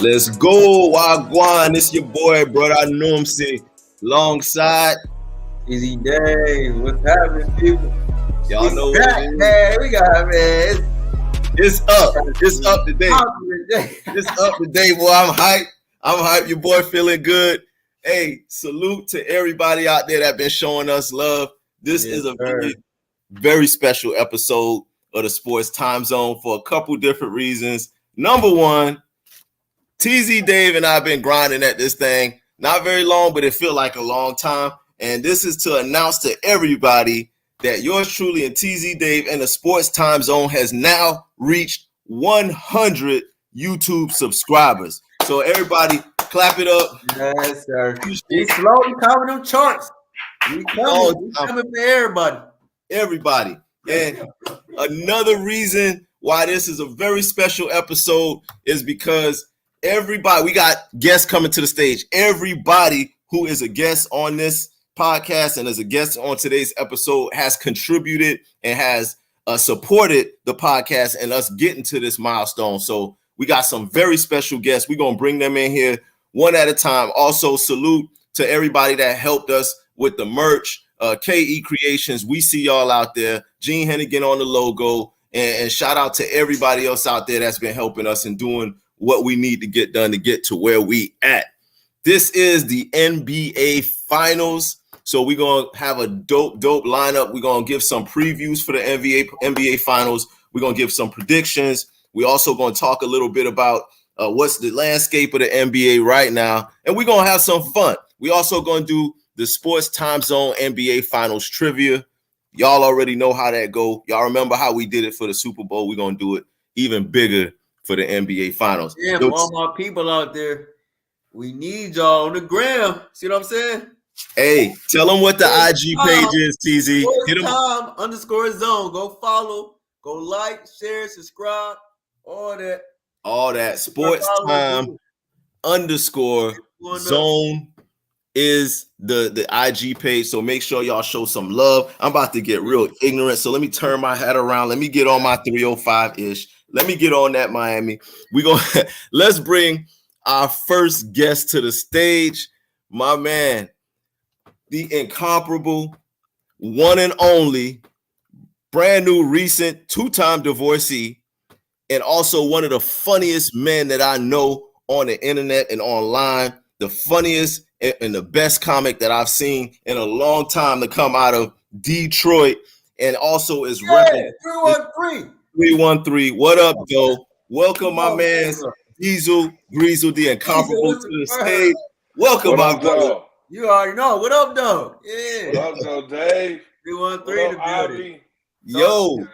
Let's go, Wagwan. It's your boy, brother. I know him say alongside. Easy day. What's happening, people? Y'all know what it is. Man, we got man. It's up. It's up today. It's up today, boy. I'm hyped. I'm hyped. Your boy feeling good. Hey, salute to everybody out there that been showing us love. This is a very, very special episode of the Sports Time Zone for a couple different reasons. Number one, TZ Dave and I have been grinding at this thing. Not very long, but it feel like a long time. And this is to announce to everybody that yours truly and TZ Dave and the Sports Time Zone has now reached 100 YouTube subscribers. So everybody clap it up. Yes, sir. We slowly climbing them charts. We coming for everybody. Everybody. And another reason why this is a very special episode is because everybody, we got guests coming to the stage. Everybody who is a guest on this podcast and as a guest on today's episode has contributed and has supported the podcast and us getting to this milestone. So we got some very special guests. We're going to bring them in here one at a time. Also, salute to everybody that helped us with the merch, KE Creations. We see y'all out there. Gene Hennigan on the logo. And shout out to everybody else out there that's been helping us and doing what we need to get done to get to where we at. This is the NBA Finals. So we're going to have a dope lineup. We're going to give some previews for the NBA Finals. We're going to give some predictions. We're also going to talk a little bit about what's the landscape of the NBA right now. And we're going to have some fun. We also going to do the Sports Time Zone NBA Finals trivia. Y'all already know how that go. Y'all remember how we did it for the Super Bowl. We're going to do it even bigger for the NBA Finals. Yeah, for all my people out there, we need y'all on the gram. See what I'm saying? Hey, tell them what the IG page is, TZ. Hit them. _zone. Go follow, go like, share, subscribe, all that. All that. Sports Time _zone is the IG page. So make sure y'all show some love. I'm about to get real ignorant. So let me turn my head around. Let me get on my 305-ish. Let me get on that Miami. Let's bring our first guest to the stage. My man, the incomparable, one and only, brand new, recent, two-time divorcee, and also one of the funniest men that I know on the internet and online, the funniest and the best comic that I've seen in a long time to come out of Detroit, and also is repping 313. What up, though? Welcome, my man, Diesel Greasel, the incomparable, to the stage. Welcome, my brother. You already know. What up, though? Yeah. What up, though, Dave? 313 to building.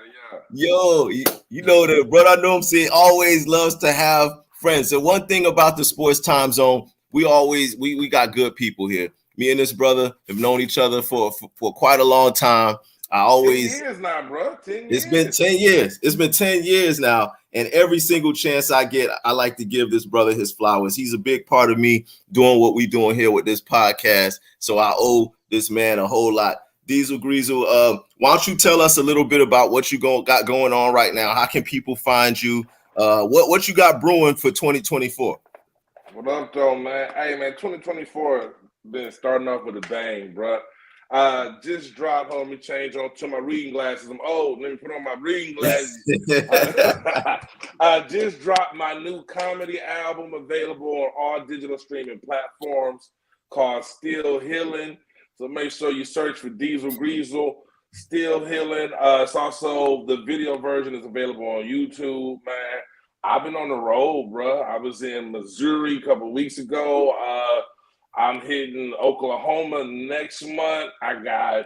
Yo, you know the brother I know him say always loves to have friends. And one thing about the Sports Time Zone, we got good people here. Me and this brother have known each other for quite a long time. 10 years now, bro. 10 years. It's been 10 years. It's been 10 years now. And every single chance I get, I like to give this brother his flowers. He's a big part of me doing what we doing here with this podcast. So I owe this man a whole lot. Diesel Greasel, why don't you tell us a little bit about what you got going on right now? How can people find you? What you got brewing for 2024? What up, though, man? Hey, man, 2024 been starting off with a bang, bro. Just dropped home. Let me change on to my reading glasses. I'm old. Let me put on my reading glasses. I just dropped my new comedy album, available on all digital streaming platforms, called Still Healing. So make sure you search for Diesel Greasel, Still Healing. It's also, the video version is available on YouTube, man. I've been on the road, bro. I was in Missouri a couple of weeks ago. I'm hitting Oklahoma next month. I got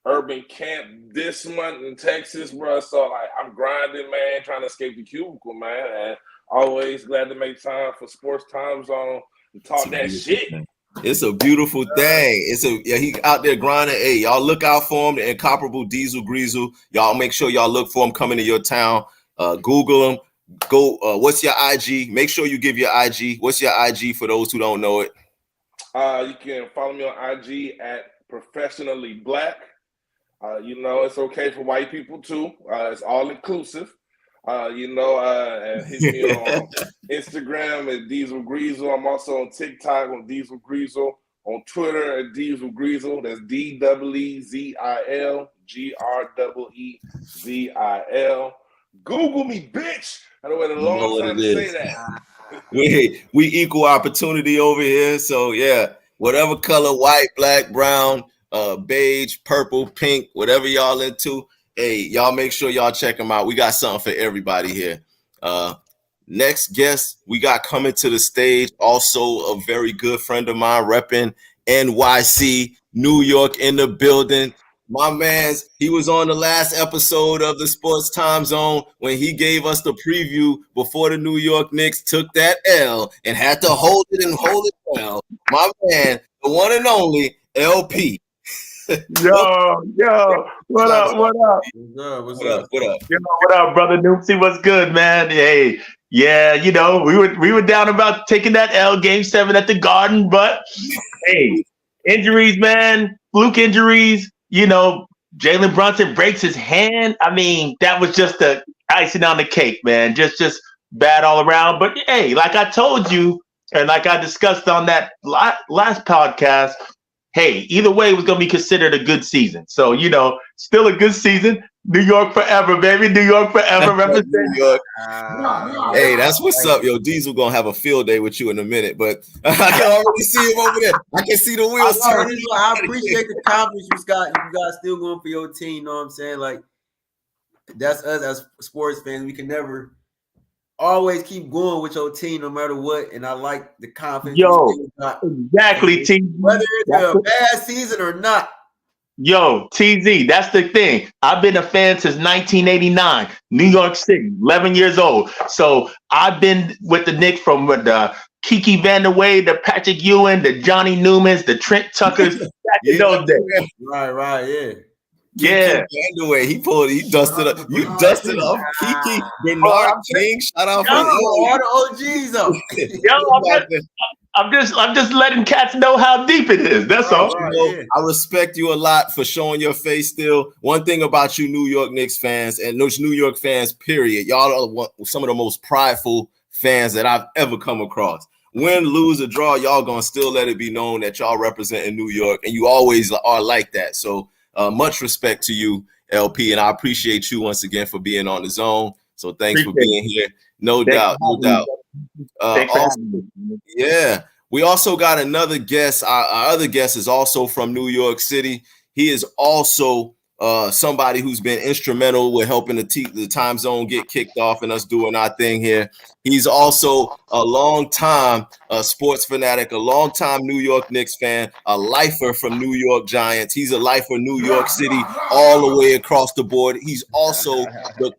Urban Camp this month in Texas, bro. So, like, I'm grinding, man, trying to escape the cubicle, man. And always glad to make time for Sports Time Zone and talk that shit. Man. It's a beautiful thing. He out there grinding. Hey, y'all look out for him, the incomparable Diesel Greasel. Y'all make sure y'all look for him coming to your town. Google him. Go. What's your IG? Make sure you give your IG. What's your IG for those who don't know it? You can follow me on IG at Professionally Black. It's okay for white people too. It's all inclusive. And hit me on Instagram at Diesel Greasel. I'm also on TikTok on Diesel Greasel. On Twitter at Diesel Greasel. That's DEEZIL. Google me, bitch. I know wait a long time to say that. We equal opportunity over here. So yeah, whatever color, white, black, brown, beige, purple, pink, whatever y'all into. Hey, y'all make sure y'all check them out. We got something for everybody here. Next guest we got coming to the stage, also a very good friend of mine, repping NYC, New York in the building. My man's, he was on the last episode of the Sports Time Zone when he gave us the preview before the New York Knicks took that L and had to hold it and hold it well. My man, the one and only LP. Yo, what up? What's up? What up? Yo, what up, brother Noopsy? What's good, man? Hey, yeah, we were down about taking that L Game 7 at the Garden, but hey, injuries, man, fluke injuries. Jalen Brunson breaks his hand. I mean, that was just the icing on the cake, man. Just bad all around. But hey, like I told you, and like I discussed on that last podcast, hey, either way, it was going to be considered a good season. So, still a good season. New York forever, baby. New York forever. Represent New York. Hey, that's what's up, yo. Diesel gonna have a field day with you in a minute, but I can already see him over there. I can see the wheels turning. I appreciate the confidence you guys still going for your team. You know what I'm saying? Like, that's us as sports fans. We can never always keep going with your team no matter what. And I like the confidence. Yo, exactly, team. Whether it's a bad season or not. Yo, TZ, that's the thing. I've been a fan since 1989, New York City, 11 years old. So I've been with the Knicks from the Kiki Vanderway, the Patrick Ewing, the Johnny Newmans, the Trent Tuckers, back in those days. Right, yeah. Yeah. Vanderway, he dusted up. You dusted up Kiki, Bernard King, shout out for all the OGs up. I'm just letting cats know how deep it is. That's all. I respect you a lot for showing your face still. One thing about you New York Knicks fans and those New York fans, period, y'all are some of the most prideful fans that I've ever come across. Win, lose, or draw, y'all gonna still let it be known that y'all represent in New York, and you always are like that. So much respect to you, LP, and I appreciate you once again for being on the zone. So thanks for being here. No doubt. Yeah, we also got another guest. Our other guest is also from New York City. He is also somebody who's been instrumental with helping the time zone get kicked off and us doing our thing here. He's also a long-time sports fanatic, a long-time New York Knicks fan, a lifer from New York Giants. He's a lifer New York City all the way across the board. He's also the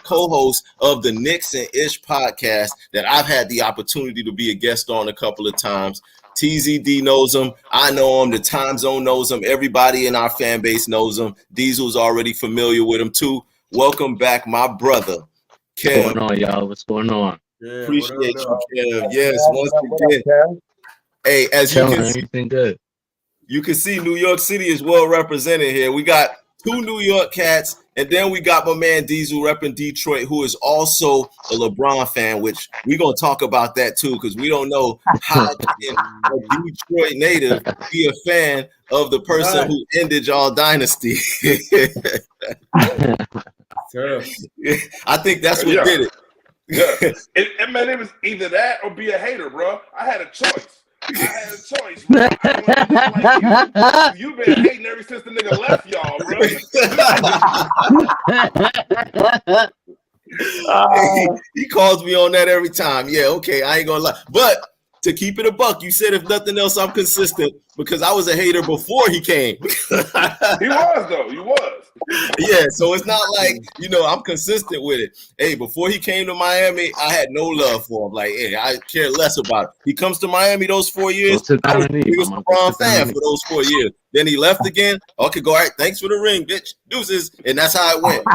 co-host of the Knicks and Ish podcast that I've had the opportunity to be a guest on a couple of times. TZD knows him. I know him. The time zone knows him. Everybody in our fan base knows him. Diesel's already familiar with him too. Welcome back, my brother, Kev. What's going on, y'all? What's going on? Yeah, Appreciate you, Kev. Yes, once again. Hey, as you can see, everything good. You can see New York City is well represented here. We got two New York cats, and then we got my man Diesel repping Detroit, who is also a LeBron fan, which we're going to talk about that too, because we don't know how can a Detroit native be a fan of the person who ended y'all dynasty. I think that's what did it. Yeah. Man, it was either that or be a hater, bro. I had a choice. Bro. You've been hating ever since the nigga left y'all, bro. He calls me on that every time. Yeah, okay, I ain't gonna lie. But to keep it a buck, you said if nothing else, I'm consistent because I was a hater before he came. He was, though. He was. Yeah, so it's not like, I'm consistent with it. Hey, before he came to Miami, I had no love for him. Like, hey, I care less about it. He comes to Miami those 4 years. I was the biggest LeBron fan for those 4 years. Then he left again. Okay, go, all right, thanks for the ring, bitch. Deuces. And that's how it went.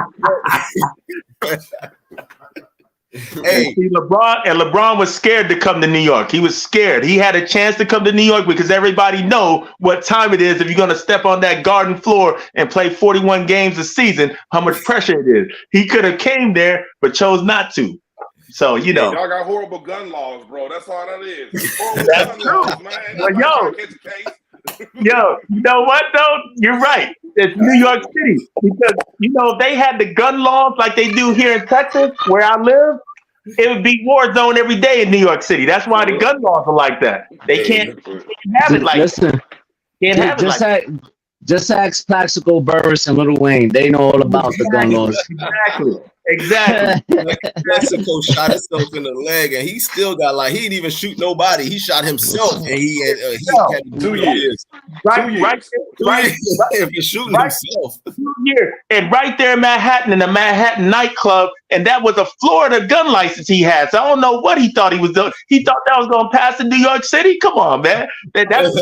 Hey, See, LeBron was scared to come to New York. He was scared. He had a chance to come to New York because everybody know what time it is if you're going to step on that Garden floor and play 41 games a season, how much pressure it is. He could have came there, but chose not to. So, you know. Y'all got horrible gun laws, bro. That's all that is. Horrible That's gun true. laws, man. Well, Nobody yo. trying to catch a case. Yo, you know what though? You're right. It's New York City because you know if they had the gun laws like they do here in Texas, where I live, it would be war zone every day in New York City. That's why the gun laws are like that. They can't have it like Listen, can't have it like just ask Plaxico Burress and Lil Wayne. They know all about the gun laws. Exactly. Mexico shot himself in the leg, and he still got he didn't even shoot nobody. He shot himself, and he had 2 years. Right, 2 years. right, right. If you're shooting Right. himself, Here and right there in Manhattan, in the Manhattan nightclub, and that was a Florida gun license he had. So I don't know what he thought he was doing. He thought that was going to pass in New York City. Come on, man. That'll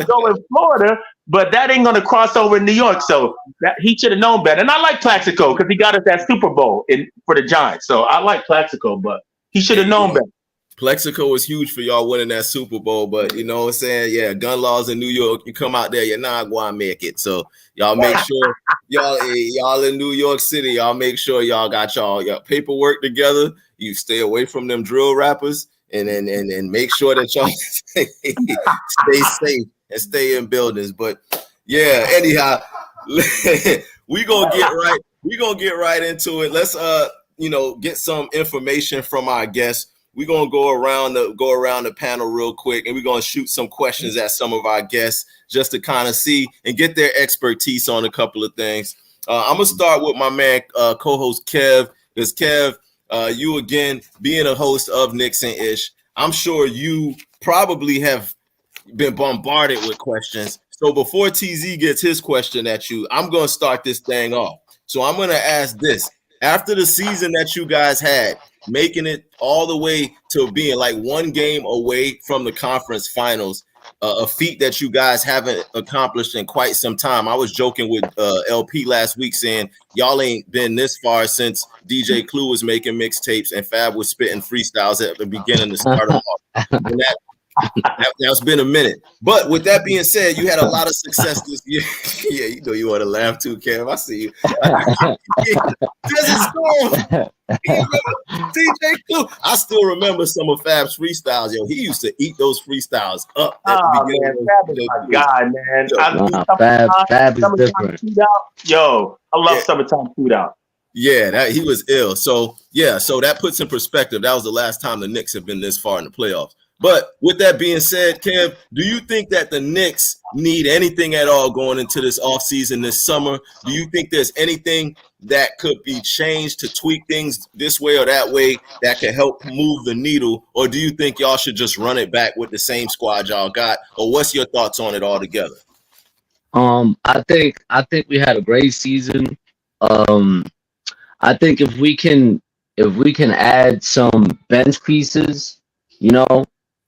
go in Florida, but that ain't going to cross over in New York. So he should have known better. And I like Plaxico because he got us that Super Bowl for the Giants. So I like Plaxico, but he should have known better. Plexico was huge for y'all winning that Super Bowl, but you know what I'm saying? Yeah, gun laws in New York, you come out there, you're not going to make it. So y'all make sure y'all in New York City, y'all make sure y'all got your paperwork together. You stay away from them drill rappers and make sure that y'all stay safe and stay in buildings. But yeah, anyhow, we're gonna get right into it. Let's get some information from our guests. We're gonna go around the panel real quick, and we're gonna shoot some questions at some of our guests just to kind of see and get their expertise on a couple of things. I'm gonna start with my man, co-host Kev, because Kev, you again being a host of Knicks and Ish, I'm sure you probably have been bombarded with questions. So before TZ gets his question at you, I'm gonna start this thing off. So I'm gonna ask this: after the season that you guys had, making it all the way to being like one game away from the conference finals, a feat that you guys haven't accomplished in quite some time. I was joking with LP last week saying y'all ain't been this far since DJ Clue was making mixtapes and Fab was spitting freestyles at the beginning to start them off. And that's been a minute. But with that being said, you had a lot of success this year. Yeah, you know you want to laugh too, Kev. I see you. DJ Clue. I still remember some of Fab's freestyles. Yo, he used to eat those freestyles up at the beginning. Fab is my guy, man. Fab is different. Yo, I love Summertime Shootout. Yeah, he was ill. So that puts in perspective. That was the last time the Knicks have been this far in the playoffs. But with that being said, Kev, do you think that the Knicks need anything at all going into this offseason this summer? Do you think there's anything that could be changed to tweak things this way or that way that could help move the needle? Or do you think y'all should just run it back with the same squad y'all got? Or what's your thoughts on it all together? I think we had a great season. I think if we can add some bench pieces,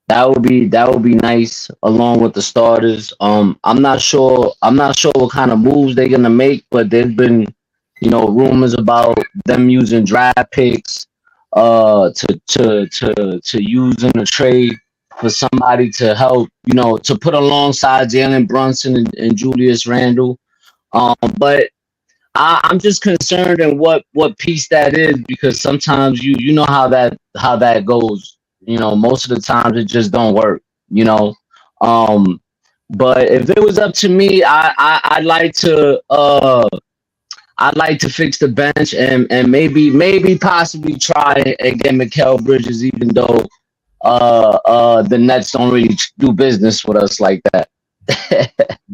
that would be nice along with the starters. I'm not sure what kind of moves they're gonna make, but there's been, rumors about them using draft picks to use in a trade for somebody to help, to put alongside Jalen Brunson and Julius Randle. But I'm just concerned in what piece that is, because sometimes you know how that goes. Most of the times it just don't work, but if it was up to me, I'd like to fix the bench and maybe possibly try and get Mikal Bridges, even though the Nets don't really do business with us like that.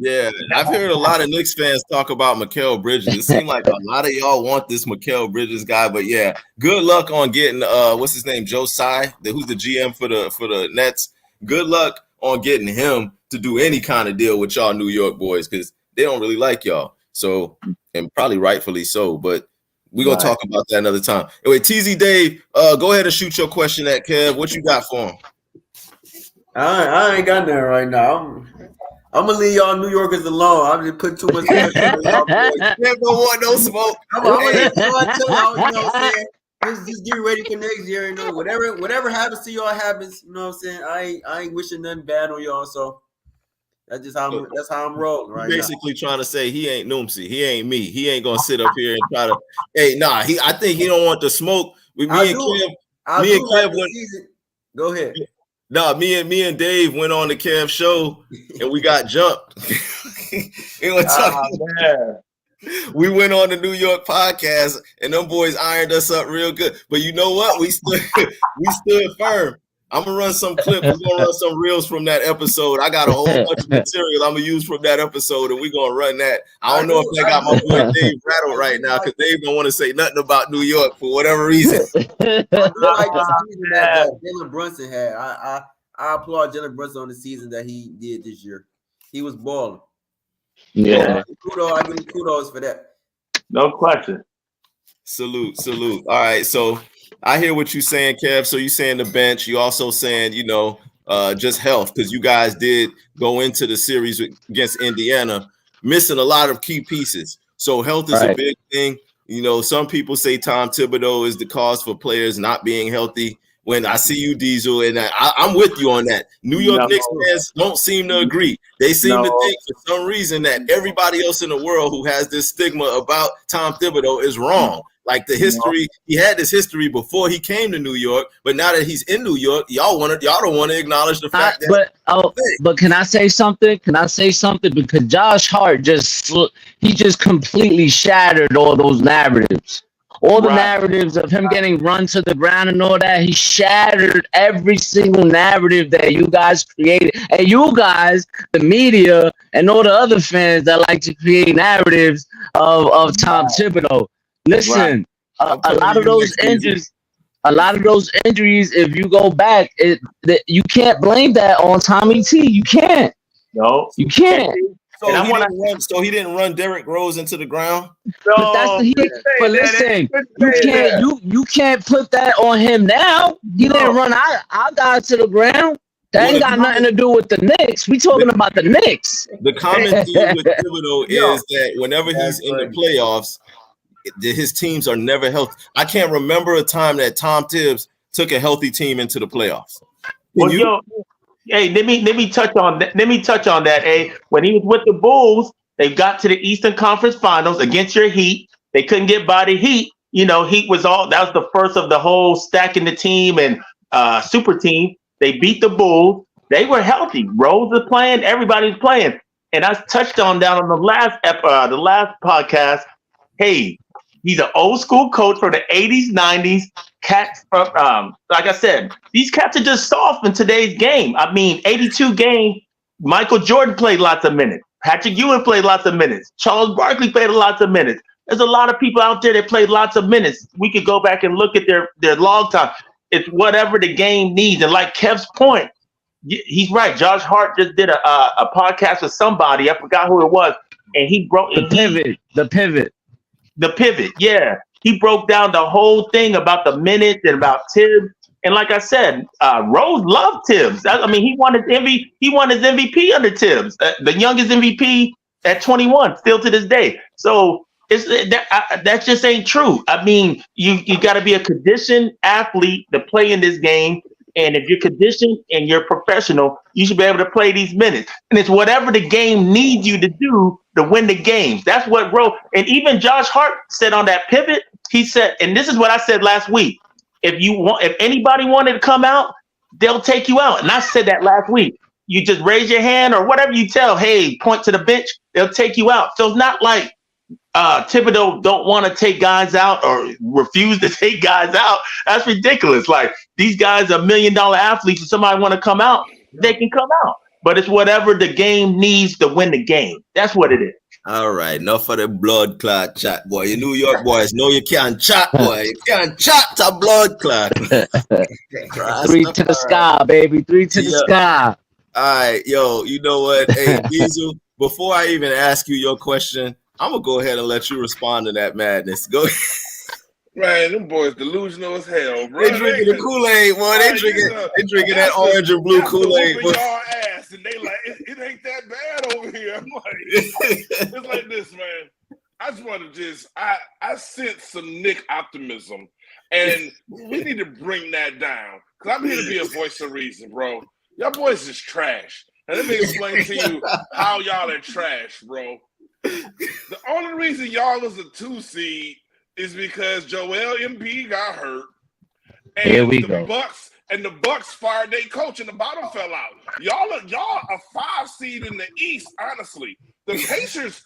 Yeah, I've heard a lot of Knicks fans talk about Mikal Bridges. It seems like a lot of y'all want this Mikal Bridges guy, but yeah, good luck on getting what's his name, Joe Tsai, who's the GM for the Nets. Good luck on getting him to do any kind of deal with y'all New York boys, because they don't really like y'all. So, and probably rightfully so, but we're gonna talk about that another time. Anyway, TZ Dave, go ahead and shoot your question at Kev. What you got for him? I ain't got nothing right now. I'm gonna leave y'all New Yorkers alone. I'm just putting too much pressure on y'all boys. Kev don't want no smoke. I'm gonna leave y'all too. You know what I'm saying? Just get ready for next year. You know, whatever happens to y'all happens. You know what I'm saying? I ain't wishing nothing bad on y'all. So that's just how I'm rolling right basically trying to say he ain't Noomsy. He ain't me. He ain't gonna sit up here and try to. Hey, nah. I think he don't want the smoke. With me and Kev went. Go ahead. Nah, me and Dave went on the Kev show and we got jumped. We went on the New York podcast and them boys ironed us up real good. But you know what? We stood firm. I'm gonna run some clips. We're gonna run some reels from that episode. I got a whole bunch of material I'm gonna use from that episode, and we're gonna run that. I don't know if I got my boy Dave rattled right now because Dave don't want to say nothing about New York for whatever reason. I like the season that Jalen Brunson had. I applaud Jalen Brunson on the season that he did this year. He was balling. Yeah. I give him kudos for that. No question. Salute. All right, so I hear what you're saying, Kev. So you're saying the bench. You also saying, just health, because you guys did go into the series against Indiana missing a lot of key pieces. So health is a big thing. Some people say Tom Thibodeau is the cause for players not being healthy. When I see you, Diesel, and I'm with you on that. New York Knicks fans don't seem to agree. They seem to think for some reason that everybody else in the world who has this stigma about Tom Thibodeau is wrong. Like the history, he had this history before he came to New York, but now that he's in New York, y'all don't want to acknowledge the fact that. But can I say something? Because Josh Hart just completely shattered all those narratives. All the narratives of him getting run to the ground and all that, he shattered every single narrative that you guys created. And you guys, the media, and all the other fans that like to create narratives of Tom Thibodeau. Listen, a lot of those injuries, if you go back, you can't blame that on Tommy T. You can't. No. You can't. So he didn't run Derrick Rose into the ground. But listen, you can't put that on him now. He didn't run our guy to the ground. That ain't got nothing to do with the Knicks. We talking about the Knicks. The common theme with Thibodeau is that whenever he's in the playoffs, his teams are never healthy. I can't remember a time that Tom Tibbs took a healthy team into the playoffs. Hey, let me touch on that. Hey, when he was with the Bulls, they got to the Eastern Conference Finals against your Heat. They couldn't get by the Heat. Heat was that was the first of the whole stacking the team and super team. They beat the Bulls. They were healthy. Rose was playing. Everybody was playing. And I touched on that on the last podcast. Hey, he's an old school coach from the 80s, 90s. Cats, like I said, these cats are just soft in today's game. I mean, 82 game, Michael Jordan played lots of minutes. Patrick Ewing played lots of minutes. Charles Barkley played lots of minutes. There's a lot of people out there that played lots of minutes. We could go back and look at their log time. It's whatever the game needs. And like Kev's point, he's right. Josh Hart just did a podcast with somebody. I forgot who it was. And he broke the pivot. Yeah. He broke down the whole thing about the minutes and about Tibbs. And like I said, Rose loved Tibbs. I mean, he won his MVP under Tibbs, the youngest MVP at 21, still to this day. So that just ain't true. I mean, you got to be a conditioned athlete to play in this game. And if you're conditioned and you're professional, you should be able to play these minutes. And it's whatever the game needs you to do to win the games. That's what Rose, and even Josh Hart said on that pivot, he said, and this is what I said last week. If anybody wanted to come out, they'll take you out. And I said that last week. You just raise your hand or whatever you tell, hey, point to the bench, they'll take you out. So it's not like Thibodeau don't want to take guys out or refuse to take guys out. That's ridiculous. Like, these guys are $1 million athletes. If somebody want to come out, they can come out. But it's whatever the game needs to win the game. That's what it is. All right, enough of the blood clot chat, boy. You New York boys know you can't chat, boy. You can't chat to blood clot. 3 to the sky, baby. 3 to the sky. All right, yo, you know what? Hey, Diesel, before I even ask you your question, I'm going to go ahead and let you respond to that madness. Go ahead. Man, them boys delusional as hell, bro. They drinking the Kool-Aid, boy. They drinking that orange and blue Kool-Aid. Y'all ass, and they like, it ain't that bad over here. I'm like, it's like this, man. I just want to I sense some Nick optimism, and we need to bring that down because I'm here to be a voice of reason, bro. Y'all boys is trash. And let me explain to you how y'all are trash, bro. The only reason y'all was a 2 seed is because Joel Embiid got hurt. And Here we go. The Bucks fired their coach and the bottom fell out. Y'all a 5 seed in the East, honestly. The Pacers,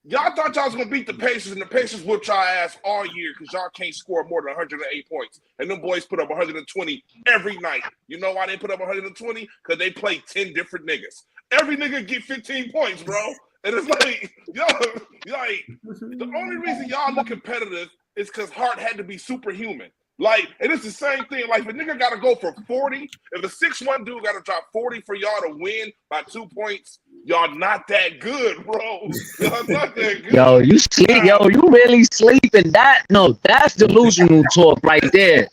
y'all thought y'all was gonna beat the Pacers, and the Pacers whooped y'all ass all year because y'all can't score more than 108 points. And them boys put up 120 every night. You know why they put up 120? Because they play 10 different niggas. Every nigga get 15 points, bro. And it's like, the only reason y'all look competitive is because Hart had to be superhuman. Like, and it's the same thing. Like, if a nigga got to go for 40, if a 6'1" dude got to drop 40 for y'all to win by 2 points, y'all not that good, bro. Y'all not that good. Yo, you sleep. Yo, you really sleeping? That's delusional talk right there.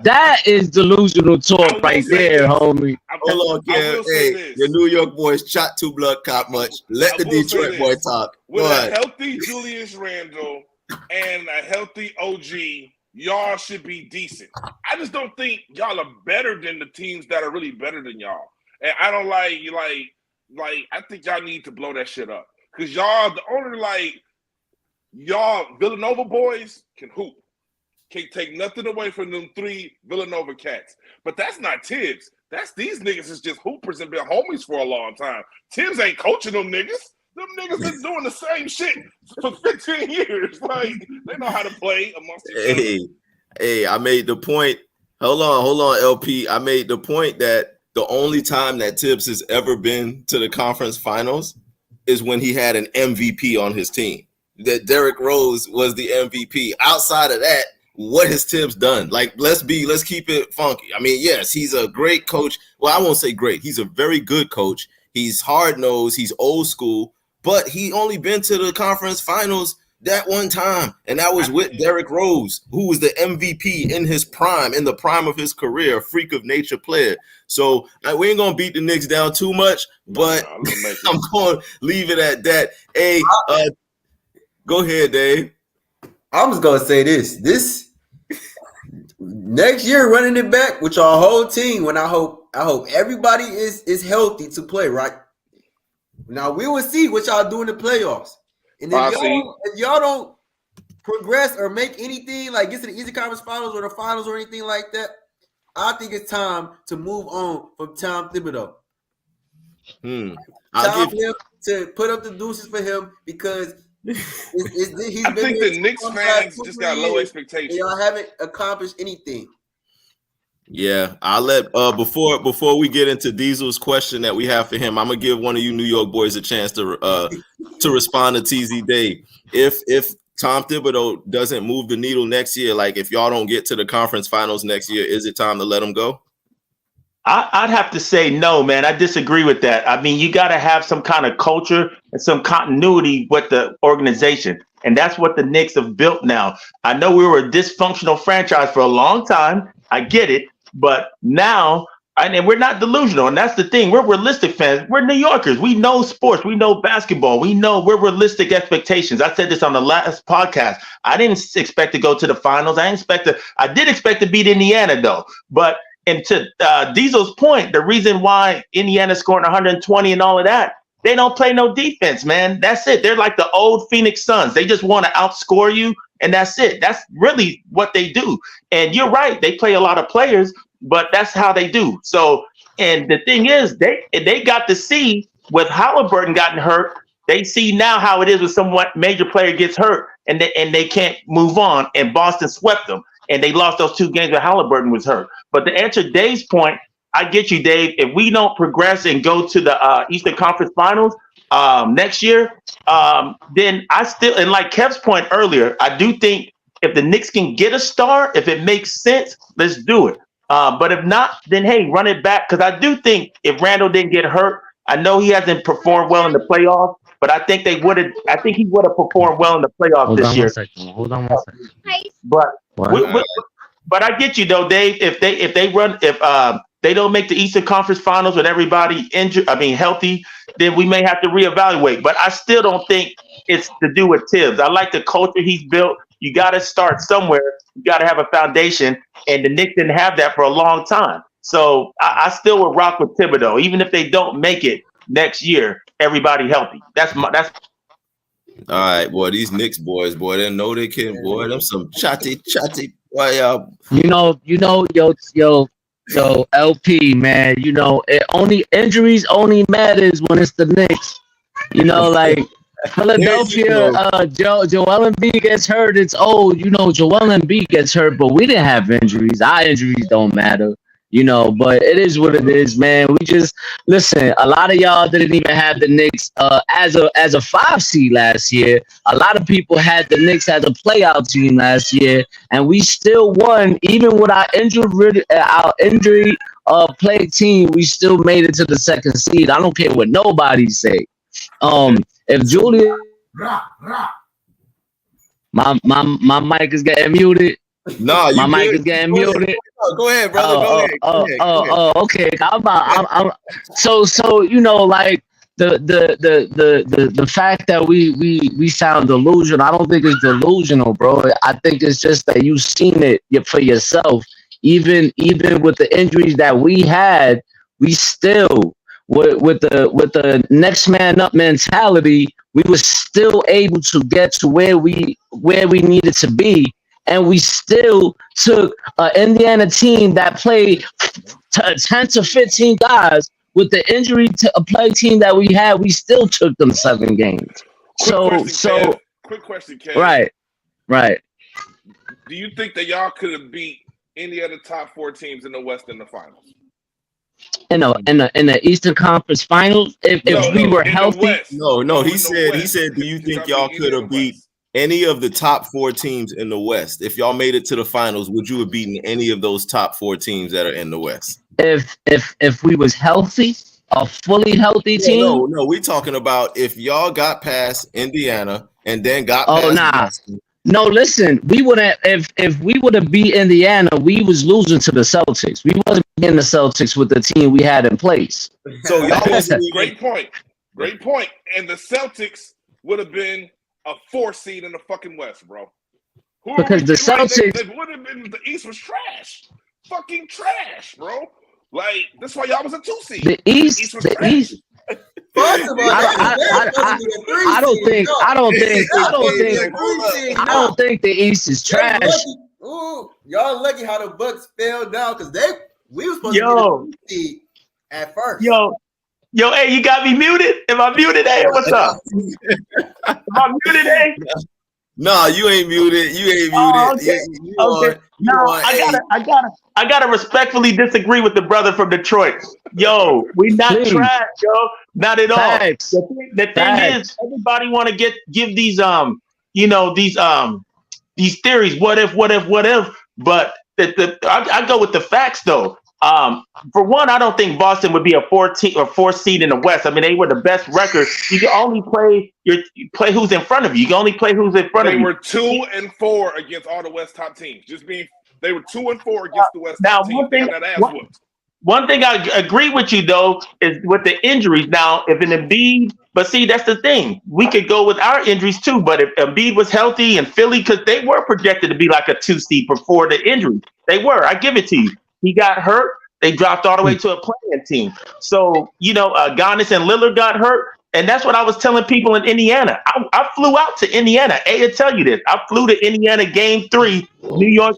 That is delusional talk right there, homie. Hold on, Kev. Hey, the New York boys shot 2 blood cop much. Let the Detroit boy talk. With a healthy Julius Randle and a healthy OG, y'all should be decent. I just don't think y'all are better than the teams that are really better than y'all. And I don't like I think y'all need to blow that shit up. Because y'all, the only y'all Villanova boys can hoop. Can't take nothing away from them 3 Villanova cats. But that's not Tibbs. That's these niggas is just hoopers and been homies for a long time. Tibbs ain't coaching them niggas. Them niggas been doing the same shit for 15 years. Like, they know how to play amongst each other. Hey, I made the point. Hold on, LP. I made the point that the only time that Tibbs has ever been to the conference finals is when he had an MVP on his team. That Derrick Rose was the MVP. Outside of that, what has Tibbs done? Like, let's keep it funky. I mean, yes, he's a great coach. Well, I won't say great. He's a very good coach. He's hard-nosed. He's old school. But he only been to the conference finals that one time, and that was with Derrick Rose, who was the MVP in his prime, in the prime of his career, a freak of nature player. So we ain't gonna beat the Knicks down too much, but I'm gonna leave it at that. Hey, go ahead, Dave. I'm just gonna say this next year, running it back with your whole team. When I hope everybody is healthy to play, right? Now we will see what y'all do in the playoffs. And if y'all don't progress or make anything, like get to the Eastern Conference Finals or the finals or anything like that, I think it's time to move on from Tom Thibodeau. Time for him to put up the deuces for him because I think the Knicks fans just got low expectations. Y'all haven't accomplished anything. Yeah, I'll let before we get into Diesel's question that we have for him, I'm gonna give one of you New York boys a chance to respond to TZ Dave. If Tom Thibodeau doesn't move the needle next year, like if y'all don't get to the conference finals next year, is it time to let him go? I'd have to say no, man. I disagree with that. I mean, you got to have some kind of culture and some continuity with the organization. And that's what the Knicks have built now. I know we were a dysfunctional franchise for a long time. I get it. But now, and we're not delusional. And that's the thing. We're realistic fans. We're New Yorkers. We know sports. We know basketball. We're realistic expectations. I said this on the last podcast. I didn't expect to go to the finals. I did expect to beat Indiana, though. But and to Diesel's point, the reason why Indiana's scoring 120 and all of that, they don't play no defense, man. That's it. They're like the old Phoenix Suns. They just want to outscore you, and that's it. That's really what they do. And you're right. They play a lot of players, but that's how they do. So, and the thing is, they got to see with Halliburton gotten hurt. They see now how it is when some major player gets hurt, and they can't move on. And Boston swept them, and they lost those 2 games when Halliburton was hurt. But to answer Dave's point, I get you, Dave. If we don't progress and go to the Eastern Conference Finals next year, then I still, and like Kev's point earlier, I do think if the Knicks can get a star, if it makes sense, let's do it. But if not, then hey, run it back. Because I do think if Randall didn't get hurt, I know he hasn't performed well in the playoffs, but I think he would have performed well in the playoffs this year. Hold on one second. But I get you though, Dave. If they don't make the Eastern Conference Finals with everybody healthy, then we may have to reevaluate. But I still don't think it's to do with Tibbs. I like the culture he's built. You got to start somewhere. You got to have a foundation, and the Knicks didn't have that for a long time. So I still would rock with Thibodeau, even if they don't make it next year. Everybody healthy. That's All right, boy. These Knicks boys, boy, they know they can. Boy, them some chatty. Boy, y'all. Yo, LP, man. Injuries only matters when it's the Knicks. Like Philadelphia, Joel Embiid gets hurt. It's Joel Embiid gets hurt, but we didn't have injuries. Our injuries don't matter. But it is what it is, man. We just listen. A lot of y'all didn't even have the Knicks as a 5 seed last year. A lot of people had the Knicks as a playout team last year, and we still won, even with our injury plagued team. We still made it to the 2nd seed. I don't care what nobody say. If Julius, my mic is getting muted. No, my mic is getting muted. Go ahead, brother. Go ahead. Okay. I'm so like the fact that we sound delusional. I don't think it's delusional, bro. I think it's just that you've seen it for yourself. Even with the injuries that we had, we still with the next man up mentality, we were still able to get to where we needed to be. And we still took an Indiana team that played 10 to 15 guys with the injury to a play team that we had. We still took them 7 games. Quick question, Ken. Right. Do you think that y'all could have beat any of the top 4 teams in the West in the finals? In the Eastern Conference Finals, if we were healthy. No. He said, do you think y'all could have beat any of the top 4 teams in the West? If y'all made it to the finals, would you have beaten any of those top 4 teams that are in the West? If we was healthy, a fully healthy team? No, we talking about if y'all got past Indiana and then got past Boston. No, listen, we would have if we would have beat Indiana, we was losing to the Celtics. We wasn't beating the Celtics with the team we had in place. So y'all Great point. And the Celtics would have been a 4 seed in the fucking West, bro. Because the Celtics, they would have been. The East was trash, fucking trash, bro. Like that's why y'all was a 2 seed. The East was trash. I don't think the East is trash. Ooh, y'all lucky how the Bucks fell down because we was supposed to be the seed at first. Yo, hey, you got me muted? Am I muted? Hey, what's up? Am I muted, hey? No, you ain't muted. Okay. I gotta respectfully disagree with the brother from Detroit. Yo, we not trash, yo. Not at all. Facts. The thing is, everybody want to give these these theories. What if? But I go with the facts though. For one, I don't think Boston would be a 4 seed in the West. I mean, they were the best record. You can only play who's in front of you. You can only play who's in front of you. They were 2-4 against all the West top teams. They were 2-4 against the West top teams. One thing I agree with you though is with the injuries. Now, if an Embiid, but see, that's the thing. We could go with our injuries too. But if Embiid was healthy and Philly, because they were projected to be like a 2 seed before the injury, they were. I give it to you. He got hurt. They dropped all the way to a playing team. So, Giannis and Lillard got hurt. And that's what I was telling people in Indiana. I flew out to Indiana. I'll tell you this. I flew to Indiana game 3, New York,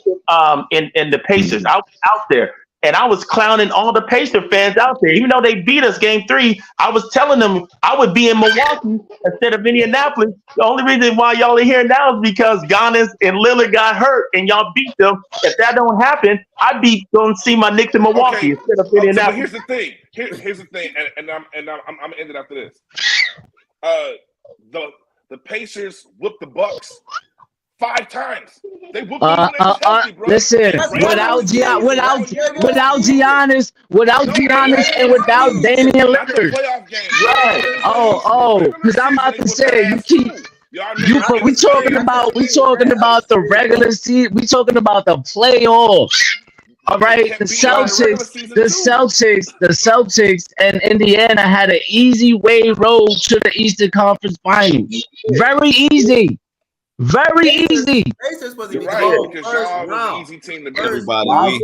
in the Pacers. I was out there. And I was clowning all the Pacer fans out there. Even though they beat us game 3, I was telling them I would be in Milwaukee instead of Indianapolis. The only reason why y'all are here now is because Giannis and Lillard got hurt and y'all beat them. If that don't happen, I'd be going to see my Knicks in Milwaukee instead of Indianapolis. But here's the thing. Here's the thing, and I'm gonna end it after this. The Pacers whooped the Bucks 5 times. They whooped them healthy, bro. Listen, without Giannis, and without Damian Lillard. Right. Because I'm about to say we talking about the regular season. We talking about the playoffs. All right, Kept the beating them in the regular Celtics, season, the Celtics, and Indiana had an easy way road to the Eastern Conference Finals. Very easy, very easy. Pacers supposed to You're be right, gone because first y'all was an round. easy team to beat. Everybody,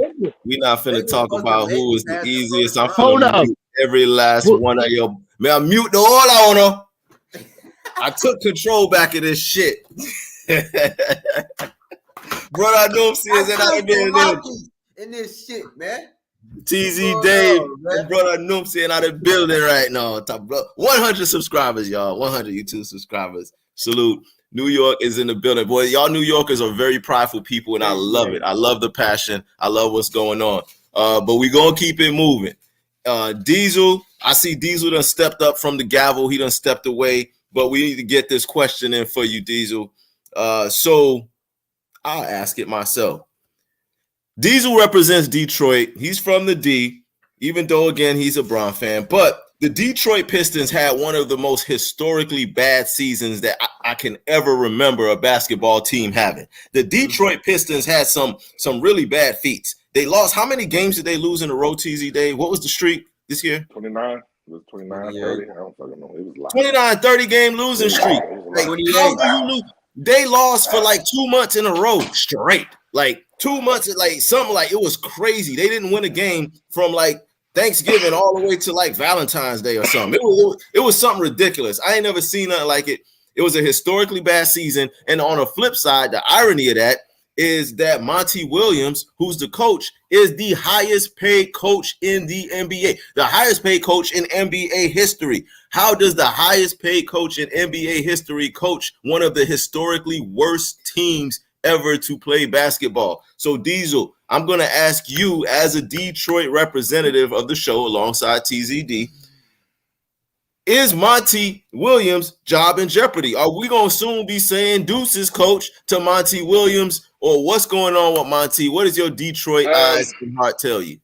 we not finna Pacers talk supposed to about make who it is the past the easiest. first I'm Hold finna up. mute every last Who- one of your. Man, I'm muting all on her. I took control back of this shit. Brother, I know I'm serious. And I did in this shit, man. TZ Dave and brother Noomsy and out of the building right now. 100 subscribers, y'all. 100 YouTube subscribers. Salute. New York is in the building. Boy, y'all New Yorkers are very prideful people, and I love it. I love the passion. I love what's going on. But we going to keep it moving. Diesel, I see Diesel done stepped up from the gavel. He done stepped away. But we need to get this question in for you, Diesel. So I'll ask it myself. Diesel represents Detroit. He's from the D, even though, again, he's a Bron fan. But the Detroit Pistons had one of the most historically bad seasons that I can ever remember a basketball team having. The Detroit Pistons had some really bad feats. They lost. How many games did they lose in a row, TZ Dave? What was the streak this year? 29. It was 29, 30. I don't fucking know. It was a lot. 29, 30 game losing streak. Like, how do you lose? They lost for like 2 months in a row straight. Like 2 months, like something like it was crazy. They didn't win a game from like Thanksgiving all the way to like Valentine's Day or something. It was something ridiculous. I ain't never seen nothing like it. It was a historically bad season. And on the flip side, the irony of that is that Monty Williams, who's the coach, is the highest paid coach in the NBA, the highest paid coach in NBA history. How does the highest paid coach in NBA history coach one of the historically worst teams ever to play basketball? So Diesel, I'm going to ask you as a Detroit representative of the show alongside TZD, is Monty Williams' job in jeopardy? Are we going to soon be saying deuces, coach, to Monty Williams, or what's going on with Monty? What does your Detroit eyes and heart tell you?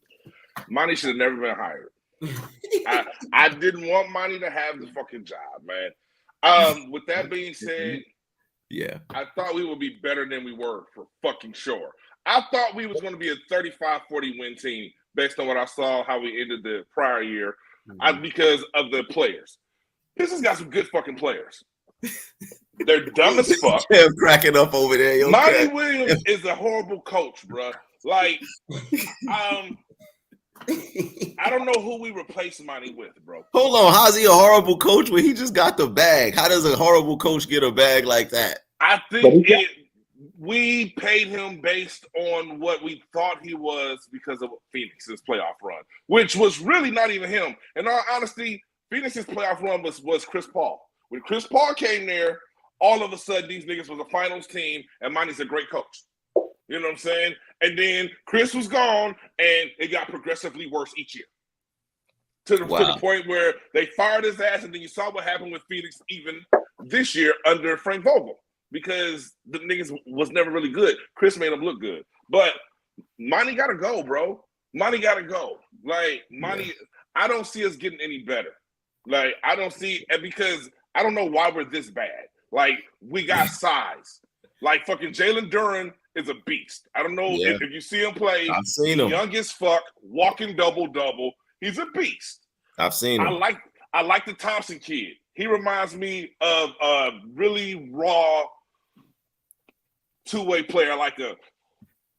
Monty should have never been hired. I didn't want Monty to have the fucking job, man. With that being said, yeah, I thought we would be better than we were for fucking sure. I thought we was going to be a 35-40 win team based on what I saw, how we ended the prior year, because of the players. Pistons got some good fucking players. They're dumb as fuck. Kev cracking up over there. Yo, Monty Williams is a horrible coach, bro. Like, I don't know who we replaced Monty with, bro. Hold on, how's he a horrible coach when he just got the bag? How does a horrible coach get a bag like that? I think we paid him based on what we thought he was because of Phoenix's playoff run, which was really not even him. In all honesty, Phoenix's playoff run was Chris Paul. When Chris Paul came there, all of a sudden these niggas was a finals team, and Monty's a great coach. You know what I'm saying? And then Chris was gone, and it got progressively worse each year. To the point where they fired his ass, and then you saw what happened with Phoenix even this year under Frank Vogel, because the niggas was never really good. Chris made them look good. But Monty got to go, bro. Monty got to go. Like, Monty, I don't see us getting any better. Like, I don't see, because I don't know why we're this bad. Like, we got size. Like, fucking Jalen Duren is a beast. I don't know if you see him play. I've seen him. Young as fuck, walking double-double. He's a beast. I've seen him. I like the Thompson kid. He reminds me of a really raw two-way player like a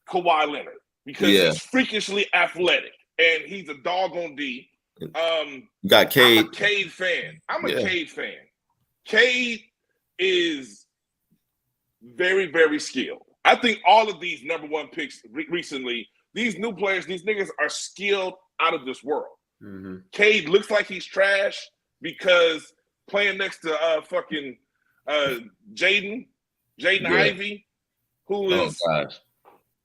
Kawhi Leonard, because he's freakishly athletic and he's a dog on D. You got Cade. I'm a Cade fan. Cade fan. Cade is very, very skilled. I think all of these number one picks recently, these new players, these niggas are skilled out of this world. Mm-hmm. Cade looks like he's trash because playing next to fucking Jaden Ivey, who is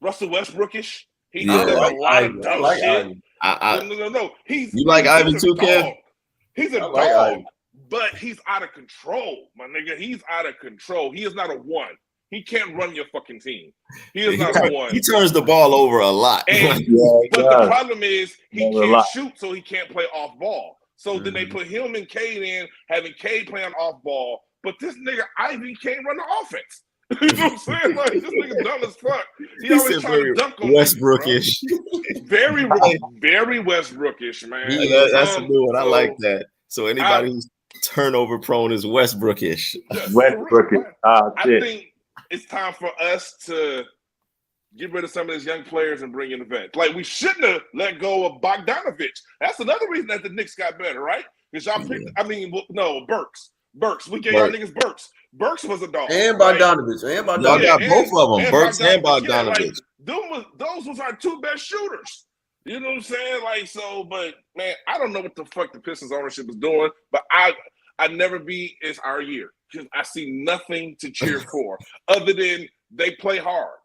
Russell Westbrookish. He does a lot of dumb shit. No. You like Ivy too, Kev? He's a dog, but he's out of control, my nigga. He's out of control. He is not a one. He can't run your fucking team. He is not a one. He turns the ball over a lot. But the problem is he can't shoot, so he can't play off ball. So then they put him and Cade in, having Cade playing off ball. But this nigga Ivy can't run the offense. You know what I'm saying? Like, this nigga dumb as fuck. He always trying to dunk on Westbrookish. very Westbrookish, man. That's a new one. I So, like that. So anybody who's turnover prone is Westbrookish. yes, Westbrookish. I Shit. think it's time for us to get rid of some of these young players and bring in the vets. Like, we shouldn't have let go of Bogdanovich. That's another reason that the Knicks got better, right? Because y'all picked, Burks. We gave y'all niggas Burks. Burks was a dog. And right? Bogdanovich. Y'all got both of them, Burks and Bogdanovich. Bogdanovich. Those was our two best shooters. You know what I'm saying? Like, so, but man, I don't know what the fuck the Pistons ownership is doing, but I never be it's our year because I see nothing to cheer for other than they play hard.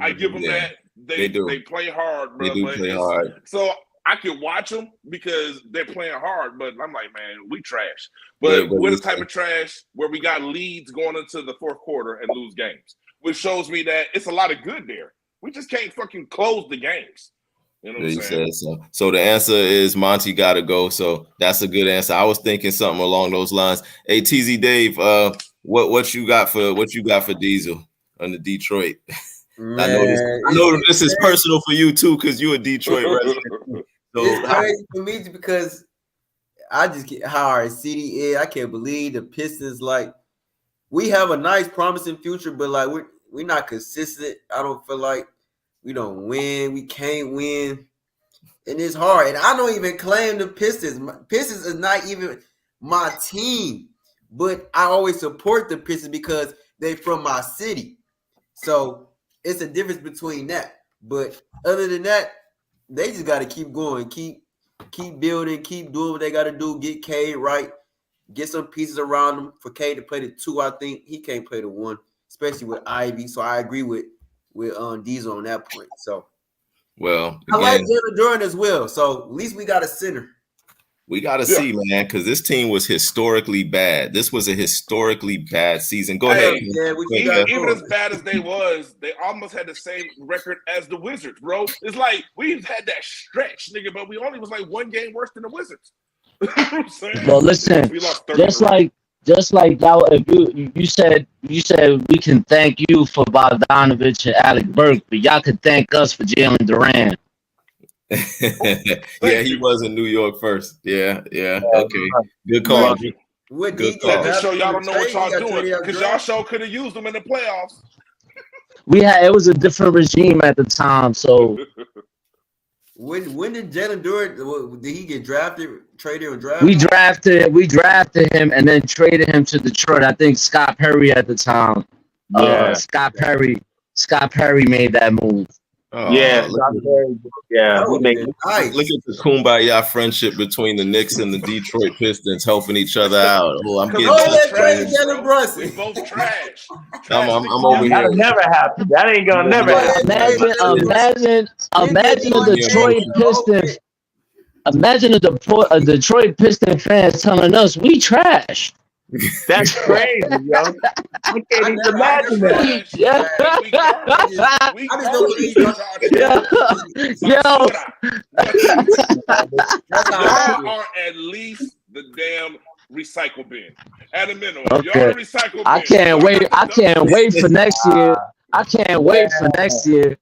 I give them that. They play hard, bro. They do play hard. So I can watch them because they're playing hard, but I'm like, man, we trash. But we're the type of trash where we got leads going into the fourth quarter and lose games, which shows me that it's a lot of good there. We just can't fucking close the games. You know what I'm saying? So the answer is Monty got to go. So that's a good answer. I was thinking something along those lines. Hey, TZ Dave, what you got for Diesel on the Detroit? Man, I know this is personal for you too, because you're a Detroit resident. So, it's crazy for me because I just get how our city is. I can't believe the Pistons. Like, we have a nice, promising future, but like we're not consistent. I don't feel like we don't win. We can't win, and it's hard. And I don't even claim the Pistons. Pistons is not even my team, but I always support the Pistons because they from my city. So it's a difference between that. But other than that, they just got to keep going, keep building, keep doing what they got to do. Get Cade right, get some pieces around them for Cade to play the 2. I think he can't play the 1, especially with Ivy. So I agree with Diesel on that point. So, well, I like Jalen Duren as well. So at least we got a center. We got to see, man, because this team was historically bad. This was a historically bad season. Go ahead. Yeah, even as bad as they almost had the same record as the Wizards, bro. It's like we've had that stretch, nigga, but we only was like 1 game worse than the Wizards. You know what I'm saying? Well, listen, just like that. If you said we can thank you for Bogdanovich and Alec Burke, but y'all could thank us for Jalen Duren. Yeah, he was in New York first. Yeah. Okay, good call. Good call. That just show y'all don't know what y'all doing because y'all sure could have used them in the playoffs. It was a different regime at the time. So when did Jalen Duren? Did he get drafted, traded, or drafted? We drafted him and then traded him to Detroit. I think Scott Perry at the time. Yeah, Scott Perry made that move. Oh, yeah. Look at the kumbaya friendship between the Knicks and the Detroit Pistons helping each other out. Oh, I'm getting We both trash. I'm over here. That'll never happen. That ain't gonna never happen. Imagine a Detroit Pistons. Imagine a Detroit Pistons fans telling us we trash. That's crazy, yo. I can't even imagine that. Y'all are at least the damn recycle bin. At a minimum. Okay. Y'all the recycle bin. I can't wait for next year. I can't wait for next year.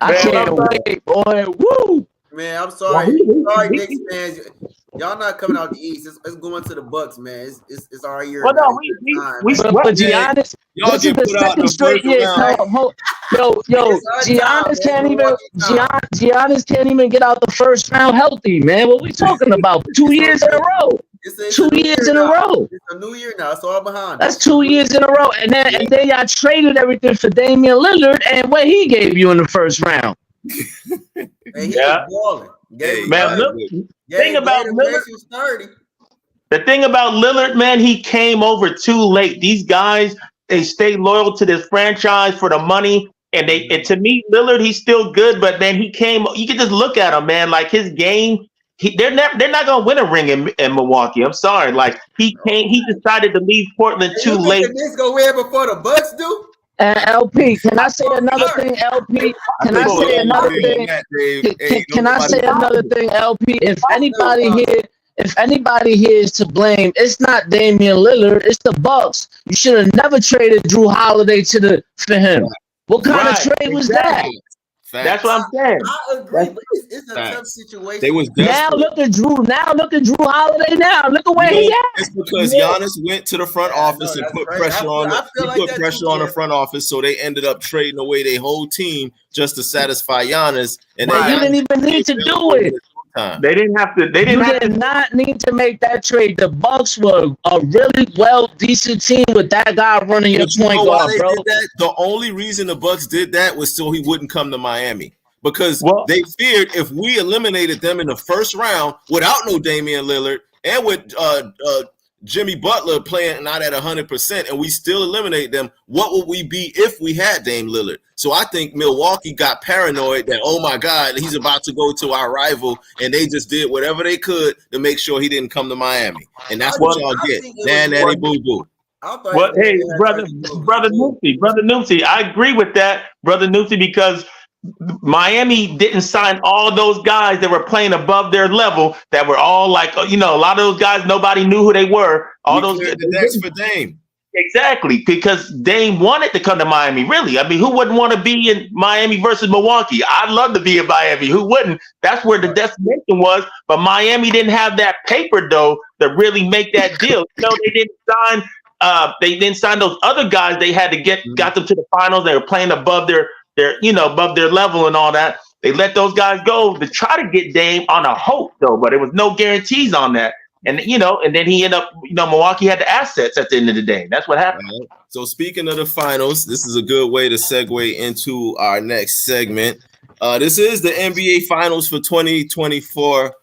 I can't wait, boy. Woo! Man, I'm sorry. Sorry, Knicks fans. Y'all not coming out the East. It's going to the Bucks, man. It's our year. Well, no, but Giannis, this is the second straight year. Giannis can't even get out the first round healthy, man. What we talking about? 2 years in a row. It's 2 years in a row. It's a new year now. It's all behind. That's 2 years in a row, and then y'all traded everything for Damian Lillard, and what he gave you in the first round. And he was balling. The thing about Lillard, man, he came over too late. These guys, they stay loyal to this franchise for the money. And to me, Lillard, he's still good, but man, he came. You can just look at him, man. Like his game, they're not gonna win a ring in Milwaukee. I'm sorry. Like he decided to leave Portland too late. This go win before the Bucks do. LP, can I say another thing? LP, can I say another thing? Can I say another thing? LP, if anybody here is to blame, it's not Damian Lillard, it's the Bucks. You should have never traded Drew Holiday for him. What kind of trade was that? That's what I'm saying. I agree, but it's a tough Facts. situation. They was Now desperate. look at Drew. Now look at Drew Holiday. Now look at where You he know, at. it's because Yeah. Giannis went to the front Yeah, I office know, and that's put crazy. pressure on I the, feel he like put that pressure too, on the Kev. front office, so they ended up trading away their whole team just to satisfy Giannis. And then And you Giannis didn't even need to do it. time. They didn't have to. They didn't You have did to. not need to make that trade. The Bucks were a really decent team with that guy running your But you point know why guard, they bro. did that? The only reason the Bucks did that was so he wouldn't come to Miami. Because Well- they feared if we eliminated them in the first round without no Damian Lillard and with Jimmy Butler playing not at 100%, and we still eliminate them, what would we be if we had Dame Lillard? So I think Milwaukee got paranoid that, oh my God, he's about to go to our rival, and they just did whatever they could to make sure he didn't come to Miami. And that's what y'all get. Nanny boo boo. Well, hey, brother Nupsy, I agree with that, brother Nupsy, because Miami didn't sign all those guys that were playing above their level, that were all like, a lot of those guys, nobody knew who they were. All those cleared the decks for Dame. Exactly, because Dame wanted to come to Miami, really. I mean, who wouldn't want to be in Miami versus Milwaukee? I'd love to be in Miami. Who wouldn't? That's where the destination was. But Miami didn't have that paper, though, to really make that deal. They didn't sign. They didn't sign those other guys. They had to got them to the finals. They were playing above their above their level and all that. They let those guys go to try to get Dame on a hope, though. But there was no guarantees on that. And and then he ended up, Milwaukee had the assets at the end of the day. That's what happened. Right. So speaking of the finals, this is a good way to segue into our next segment. This is the NBA Finals for 2024.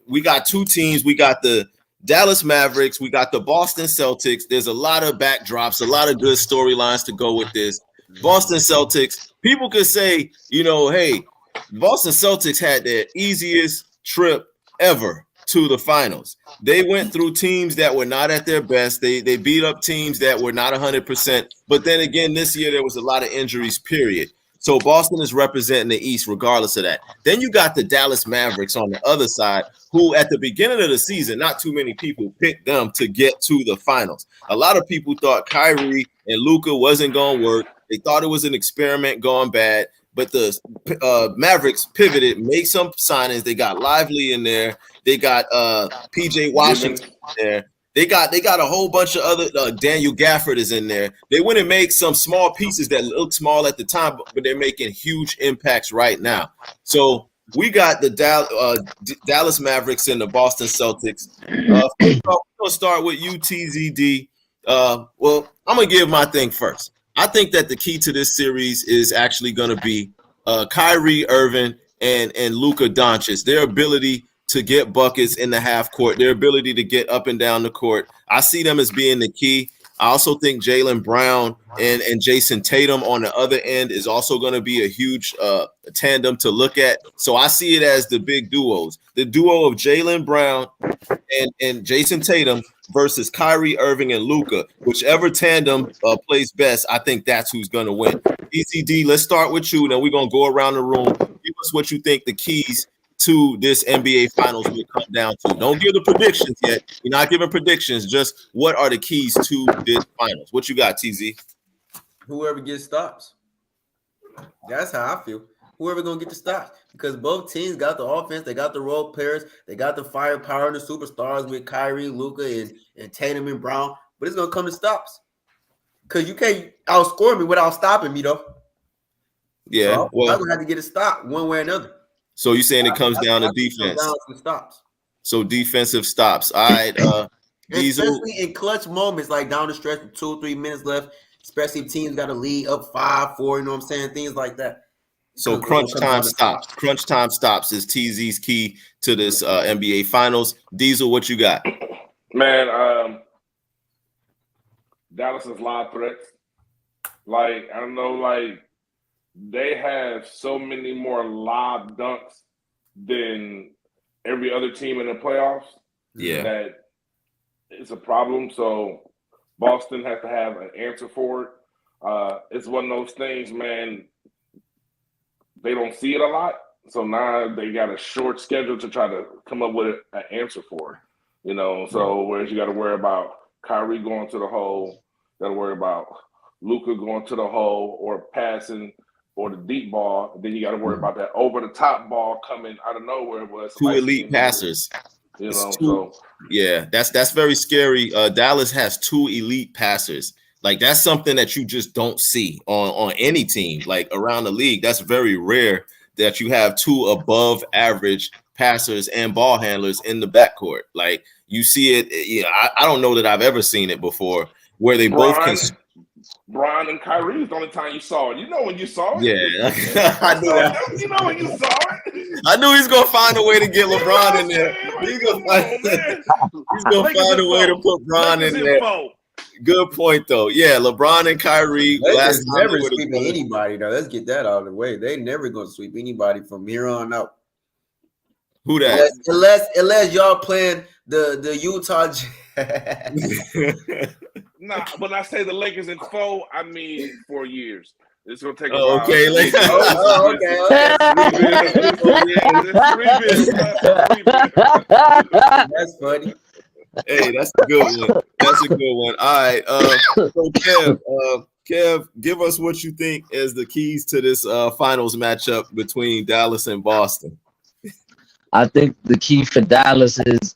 We got two teams. We got the Dallas Mavericks. We got the Boston Celtics. There's a lot of backdrops, a lot of good storylines to go with this. Boston Celtics. People could say, hey, Boston Celtics had their easiest trip ever to the finals. They went through teams that were not at their best. They beat up teams that were not 100%. But then again, this year there was a lot of injuries, period. So Boston is representing the East regardless of that. Then you got the Dallas Mavericks on the other side, who at the beginning of the season, not too many people picked them to get to the finals. A lot of people thought Kyrie and Luka wasn't going to work. They thought it was an experiment going bad. But the Mavericks pivoted, made some signings. They got Lively in there. They got PJ Washington in there. They got a whole bunch of other Daniel Gafford is in there. They went and make some small pieces that look small at the time, but they're making huge impacts right now. So we got the Dallas Mavericks and the Boston Celtics. We're gonna start with UTZD. Well, I'm gonna give my thing first. I think that the key to this series is actually going to be Kyrie Irving and Luka Doncic. Their ability to get buckets in the half court, their ability to get up and down the court. I see them as being the key. I also think Jaylen Brown and Jason Tatum on the other end is also going to be a huge tandem to look at. So I see it as the big duos. The duo of Jaylen Brown and Jason Tatum versus Kyrie Irving and Luka. Whichever tandem plays best, I think that's who's going to win. ECD, let's start with you. Then we're going to go around the room. Give us what you think the keys to this NBA Finals will come down to. Don't give the predictions yet. You're not giving predictions. Just what are the keys to this Finals? What you got, TZ? Whoever gets stops. That's how I feel. Whoever gonna get the stops, because both teams got the offense, they got the role players, they got the firepower and the superstars with Kyrie, Luka, and Tatum and Brown. But it's gonna come to stops, because you can't outscore me without stopping me, though. Yeah, so I'm gonna have to get a stop one way or another. So you're saying it comes down to defense? Down to stops. So defensive stops. All right. Especially in clutch moments, like down the stretch with 2 or 3 minutes left, especially if teams got a lead up 5-4. You know what I'm saying? Things like that. So crunch time stops. Crunch time stops is TZ's key to this NBA Finals. Diesel, what you got? Man, Dallas's live threats. Like, I don't know, like, they have so many more live dunks than every other team in the playoffs. Yeah. That it's a problem. So Boston has to have an answer for it. It's one of those things, man. They don't see it a lot, so now they got a short schedule to try to come up with an answer for it. So whereas you got to worry about Kyrie going to the hole, got to worry about Luka going to the hole or passing or the deep ball. Then you got to worry about that over the top ball coming out of nowhere. Where it's Two like elite passers. You It's know, two- so Yeah, that's very scary. Dallas has 2 elite passers. Like that's something that you just don't see on any team, like around the league. That's very rare that you have 2 above average passers and ball handlers in the backcourt. Like you see it. Yeah, I don't know that I've ever seen it before where they both can. Brian and Kyrie is the only time you saw it. You know when you saw it. Yeah, I knew that. You know when you saw it. I knew he's gonna find a way to get LeBron in there. He's gonna find a way to put Bron in there. Good point, though. Yeah, LeBron and Kyrie. Lakers never sweeping anybody, though. Let's get that out of the way. They never gonna sweep anybody from here on out. Who that? Unless y'all playing the Utah Jazz. Nah, when I say the Lakers in 4, I mean 4 years. It's gonna take a while. Okay, okay. That's funny. Hey, that's a good one. That's a good one. All right. So Kev, give us what you think is the keys to this finals matchup between Dallas and Boston. I think the key for Dallas is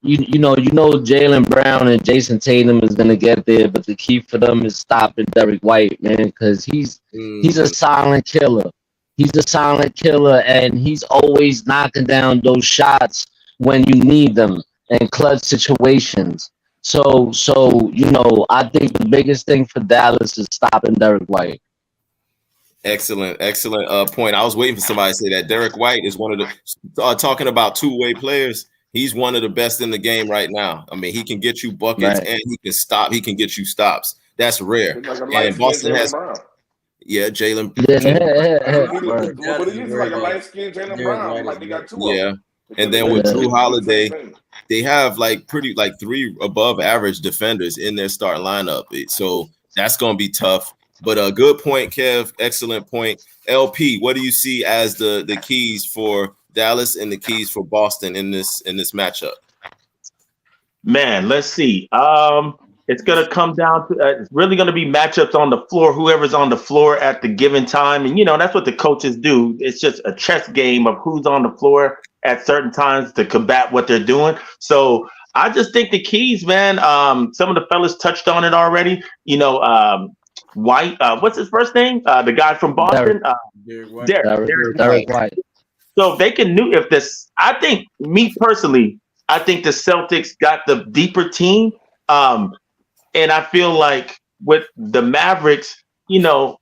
you know Jaylen Brown and Jason Tatum is gonna get there, but the key for them is stopping Derek White, man, because he's a silent killer. He's a silent killer, and he's always knocking down those shots when you need them in clutch situations. So I think the biggest thing for Dallas is stopping Derek White. Excellent point. I was waiting for somebody to say that. Derek White is one of the talking about two-way players. He's one of the best in the game right now. I mean, he can get you buckets and he can stop. He can get you stops. That's rare. And Boston has, Jaylen. But he's like a light-skinned Jaylen Brown. Like they got 2 of them. Yeah. And then with Drew Holiday, they have like 3 above average defenders in their starting lineup. So that's going to be tough. But a good point, Kev. Excellent point. LP, what do you see as the keys for Dallas and the keys for Boston in this matchup? Man, let's see. It's going to come down to it's really going to be matchups on the floor, whoever's on the floor at the given time. And, that's what the coaches do. It's just a chess game of who's on the floor at certain times to combat what they're doing. So I just think the keys, man, some of the fellas touched on it already. White, what's his first name? The guy from Boston, Derek White. So if they can I think the Celtics got the deeper team. And I feel like with the Mavericks, I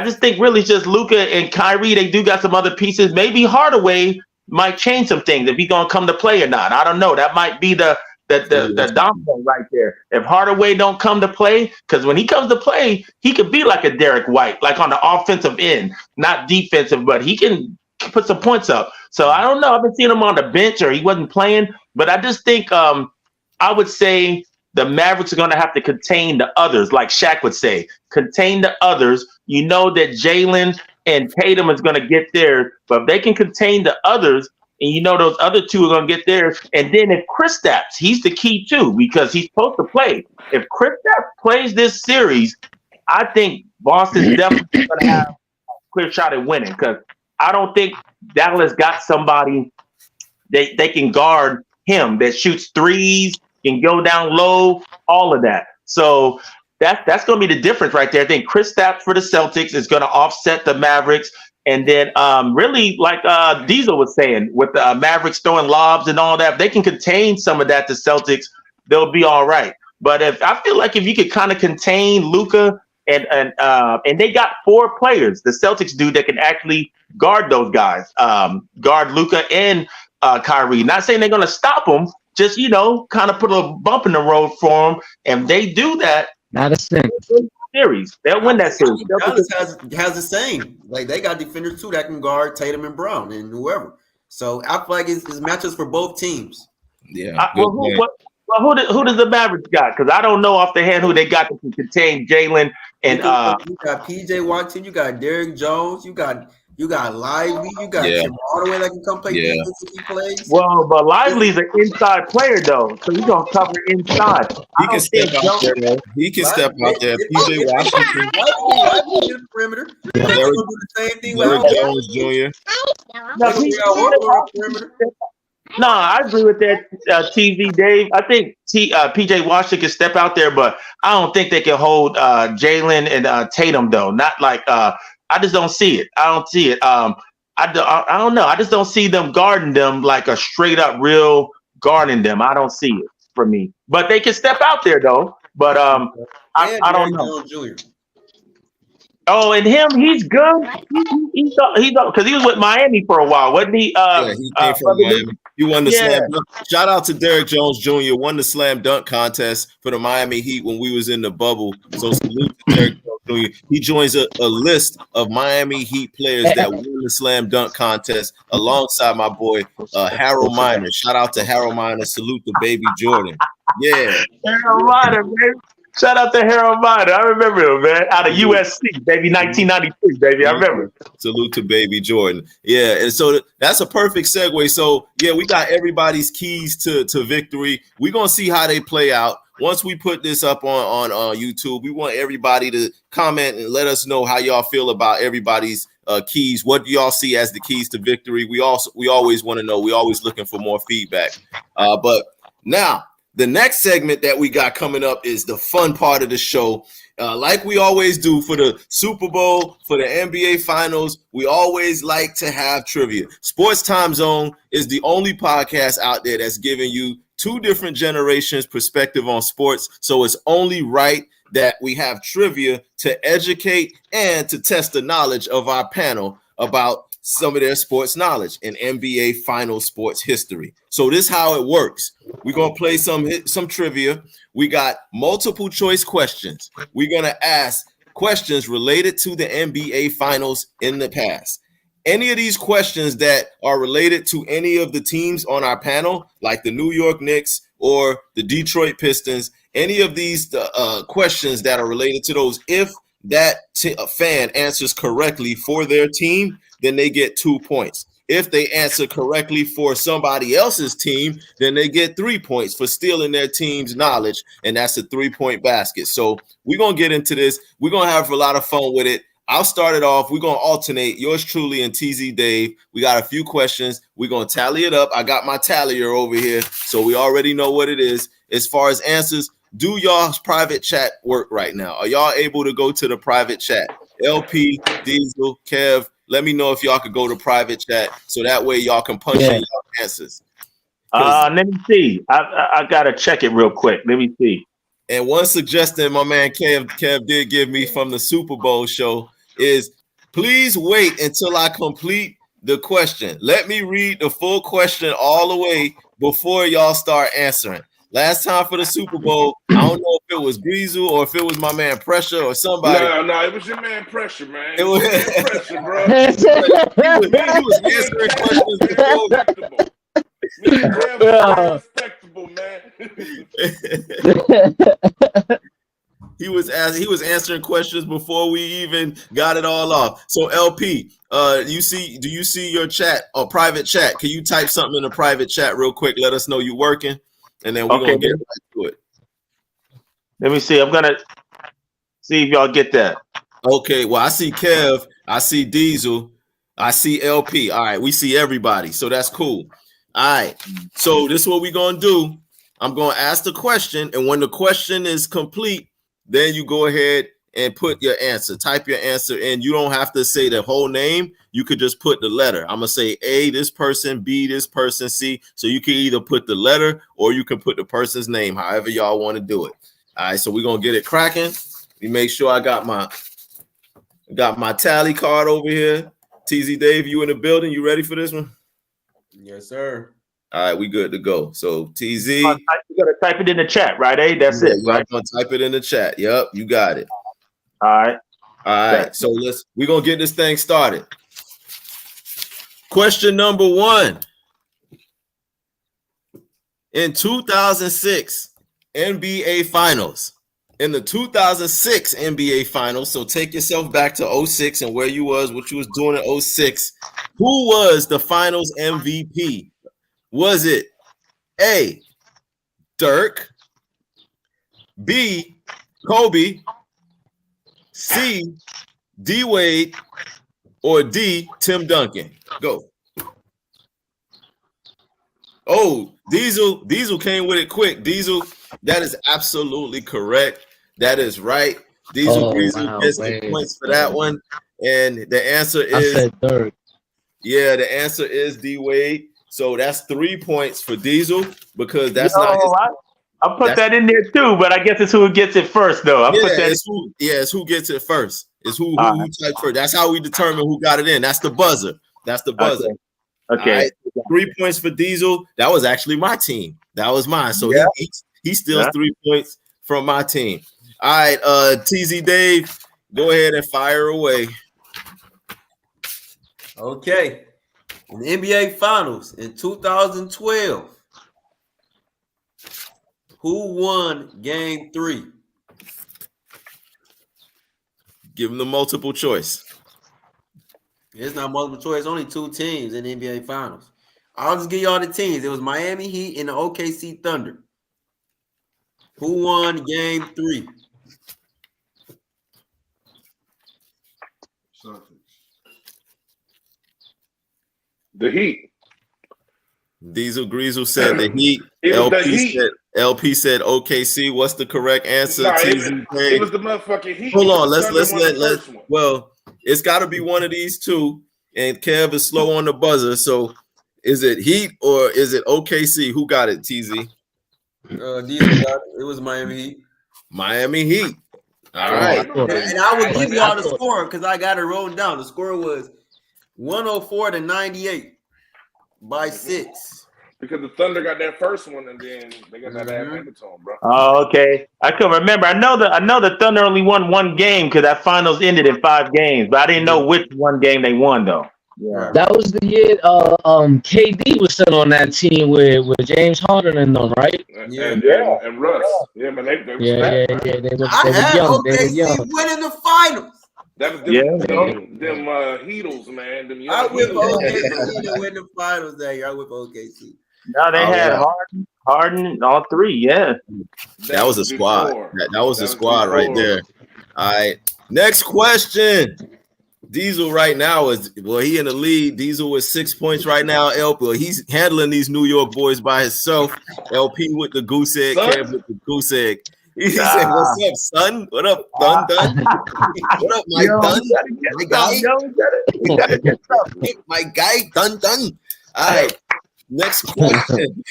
just think really just Luka and Kyrie, they do got some other pieces. Maybe Hardaway might change some things if he's gonna come to play or not. I don't know. That might be the domino right there. If Hardaway don't come to play, because when he comes to play, he could be like a Derek White, like on the offensive end, not defensive, but he can put some points up. So I don't know. I've been seeing him on the bench or he wasn't playing, but I just think I would say the Mavericks are going to have to contain the others, like Shaq would say, contain the others. You know that Jaylen and Tatum is going to get theirs, but if they can contain the others, and those other 2 are going to get theirs. And then if Kristaps, he's the key too, because he's supposed to play. If Kristaps plays this series, I think Boston's definitely going to have a clear shot at winning, because I don't think Dallas got somebody they can guard him that shoots threes, can go down low, all of that. So that's going to be the difference right there. I think Kristaps for the Celtics is going to offset the Mavericks. And then really, like Diesel was saying, with the Mavericks throwing lobs and all that, if they can contain some of that, the Celtics, they'll be all right. But I feel like if you could kind of contain Luka and they got 4 players, the Celtics do, that can actually guard those guys, guard Luka and Kyrie. Not saying they're going to stop them, just, kind of put a bump in the road for them. And they do that. Not a thing. Series. They'll win that series. Dallas has the same. Like they got defenders too that can guard Tatum and Brown and whoever. So I feel like it's matchups for both teams. Yeah. Who does the Mavericks got? Because I don't know off the hand who they got that can contain Jaylen and you got PJ Washington, you got Derrick Jones, you got You got Lively. You got Yeah. Tim Hardaway that can come play Yeah. defense if he plays. Well, but Lively's an inside player though, so he's gonna cover inside. He can step out there, though. He can step out there. PJ Washington, Lively in the perimeter. They're gonna do the same thing with Derrick Al Jones Jr. Horford. They're gonna be Al Horford on the perimeter. No, I agree with that, TV Dave. I think PJ Washington can step out there, but I don't think they can hold Jalen and Tatum though. Not like I just don't see it. I don't see it. I don't know. I just don't see them guarding them like a straight up real guarding them. I don't see it for me. But they can step out there though. But I don't know. Jones Jr. Oh, and him, he's good. He's because he was with Miami for a while, wasn't he? Yeah, he came from Miami. He won the Yeah. slam dunk. Shout out to Derrick Jones Jr. Won the slam dunk contest for the Miami Heat when we was in the bubble. So salute to Derrick Jones Jr. He joins a list of Miami Heat players that won the slam dunk contest alongside my boy Harold Miner. Shout out to Harold Miner. Salute to Baby Jordan. Yeah. Harold Miner, man. Shout out to Harold Miner. I remember him, man. Out of USC, baby, 1993, baby. I remember. Salute to Baby Jordan. Yeah, and so that's a perfect segue. So, yeah, we got everybody's keys to victory. We're going to see how they play out. Once we put this up on YouTube, we want everybody to comment and let us know how y'all feel about everybody's keys. What do y'all see as the keys to victory? We always want to know. We always looking for more feedback. But now, the next segment that we got coming up is the fun part of the show. Like we always do for the Super Bowl, for the NBA Finals, we always like to have trivia. Sports Time Zone is the only podcast out there that's giving you two different generations' perspective on sports. So it's only right that we have trivia to educate and to test the knowledge of our panel about some of their sports knowledge in NBA final sports history. So this is how it works. We're going to play some trivia. We got multiple choice questions. We're going to ask questions related to the NBA finals in the past. Any of these questions that are related to any of the teams on our panel, like the New York Knicks or the Detroit Pistons, any of these questions that are related to those, if that fan answers correctly for their team, then they get 2 points. If they answer correctly for somebody else's team, then they get 3 points for stealing their team's knowledge, and that's a 3-point basket. So we're going to get into this. We're going to have a lot of fun with it. I'll start it off. We're going to alternate, yours truly and TZ Dave. We got a few questions. We're going to tally it up. I got my tallier over here, so we already know what it is. As far as answers, do y'all's private chat work right now? Are y'all able to go to the private chat? LP, Diesel, Kev, let me know if y'all could go to private chat so that way y'all can punch in your answers. Let me see. I gotta check it real quick. Let me see. And one suggestion my man Kev did give me from the Super Bowl show is please wait until I complete the question. Let me read the full question all the way before y'all start answering. Last time for the Super Bowl, I don't know if it was Greasel or if it was my man Pressure or somebody. No, it was your man Pressure, man. It was Pressure, bro. he was answering questions before. Respectable, man. He was answering questions before we even got it all off. So LP, do you see your chat or private chat? Can you type something in the private chat real quick? Let us know you're working. And then we're going to get right to it. Let me see. I'm going to see if y'all get that. Okay. Well, I see Kev. I see Diesel. I see LP. All right. We see everybody. So that's cool. All right. So this is what we're going to do. I'm going to ask the question. And when the question is complete, then you go ahead and put your answer. Type your answer in. You don't have to say the whole name. You could just put the letter. I'm going to say A, this person, B, this person, C. So you can either put the letter or you can put the person's name, however y'all want to do it. All right, so we're going to get it cracking. Let me make sure I got my tally card over here. TZ Dave, you in the building? You ready for this one? Yes, sir. All right, we good to go. So TZ. You got to type it in the chat, right? That's it. Right? I'm going to type it in the chat. Yep, you got it. All right. All right, so we're going to get this thing started. Question number 1. In 2006 NBA Finals, In the 2006 NBA Finals, so take yourself back to 06 and where you was, what you was doing in 06. Who was the Finals MVP? Was it A, Dirk, B, Kobe, C, D Wade, or D, Tim Duncan? Go. Oh, Diesel came with it quick. Diesel, that is absolutely correct. That is right. Diesel gets the points for that one. And the answer is, I said Dirk. Yeah, the answer is D Wade. So that's 3 points for Diesel because that's not his. I'll put that in there too, but I guess it's who gets it first, though. It's who gets it first. It's who typed first. That's how we determine who got it in. That's the buzzer. That's the buzzer. Okay. Right. 3 points for Diesel. That was actually my team. That was mine. So he steals 3 points from my team. All right, TZ Dave, go ahead and fire away. Okay. In the NBA Finals in 2012, who won Game 3? Give him the multiple choice. It's not multiple choice. Only 2 teams in the NBA Finals. I'll just give y'all the teams. It was Miami Heat and the OKC Thunder. Who won Game 3? The Heat. Diesel Greasel said the Heat. LP said OKC. What's the correct answer? It was the motherfucking Heat. Hold on. Let's. Well, it's got to be one of these two. And Kev is slow on the buzzer. So, is it Heat or is it OKC? Who got it? TZ. Diesel got it. It was Miami Heat. Miami Heat. All right. And I will give y'all the score because I got it rolled down. The score was 104-98 by 6. Because the Thunder got that first one, and then they got that ass Megatone, bro. Oh, okay. I couldn't remember. I know the Thunder only won one game because that finals ended in 5 games, but I didn't know which one game they won though. Yeah. That was the year KD was still on that team with James Harden and them, right? And Russ. Yeah, man, they They were young. They were young. Winning the finals. That was them Heatles, man. Them young I whip Heatles. OKC to win the finals that year. I whip OKC. No, they had Harden, all 3. Yeah, that was a squad. That was a squad right there. All right. Next question. Diesel right now is he in the lead. Diesel with 6 points right now. LP, he's handling these New York boys by himself. LP with the goose egg, Kev with the goose egg. He said, "What's up, son? What up, Dun Dun? What up, my Dun? My guy, my guy, Dun Dun." All right. Next question.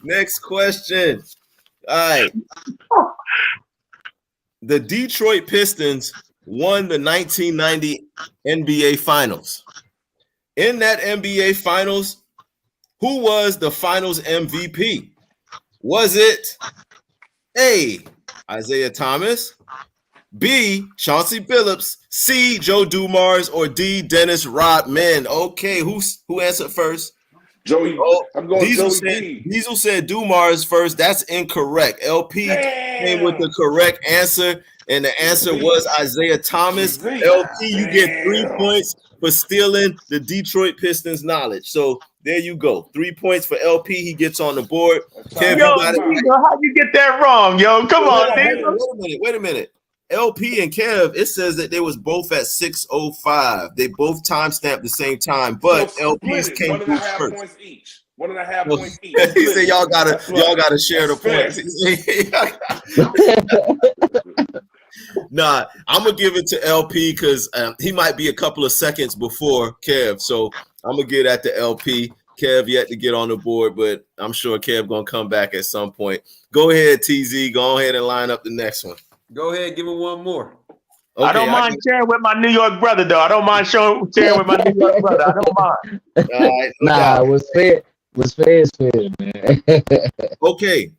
Next question. All right. The Detroit Pistons won the 1990 NBA Finals. In that NBA Finals, who was the Finals MVP? Was it A, Isaiah Thomas, B, Chauncey Billups, C, Joe Dumars, or D, Dennis Rodman? Okay, who answered first? Joey. I'm going Diesel said Dumars first. That's incorrect. LP came with the correct answer, and the answer was Isaiah Thomas. LP, you get 3 points for stealing the Detroit Pistons knowledge. So there you go. 3 points for LP. He gets on the board. Kev, how'd you get that wrong, yo? Come on, man. Wait a minute. LP and Kev, it says that they was both at 6:05. They both timestamped the same time, but LP's came through first. Points each. 1.5 points each. He said y'all gotta share the points. Nah, I'm gonna give it to LP because he might be a couple of seconds before Kev. So I'm gonna get at the LP. Kev yet to get on the board, but I'm sure Kev gonna come back at some point. Go ahead, TZ. Go ahead and line up the next one. Go ahead, give him one more. Okay, I don't mind sharing with my New York brother, though. I don't mind sharing with my New York brother. I don't mind. All right, it was fair. It was fair, man. Okay.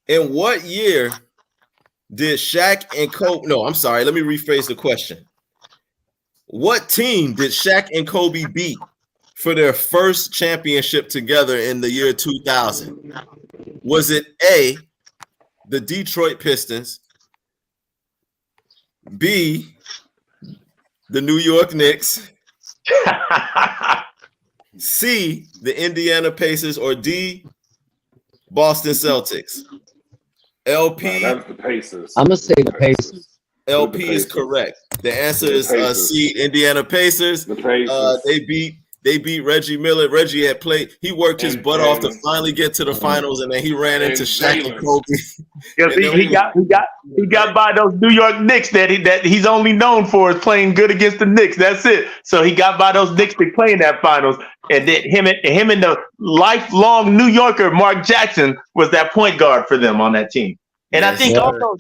In what year did Shaq and Kobe? No, I'm sorry. Let me rephrase the question. What team did Shaq and Kobe beat for their first championship together in the year 2000? Was it A, the Detroit Pistons, B, the New York Knicks, C, the Indiana Pacers, or D, Boston Celtics? LP, That's the Pacers. I'm gonna say the Pacers. LP is correct. The answer is C, Indiana Pacers. The Pacers. They beat Reggie Miller. Reggie had played. He worked his butt off to finally get to the finals, and then he ran into Shaq and Kobe. Yes, he got by those New York Knicks that he's only known for is playing good against the Knicks. That's it. So he got by those Knicks to play in that finals, and then him and the lifelong New Yorker Mark Jackson was that point guard for them on that team. And Yes, I think also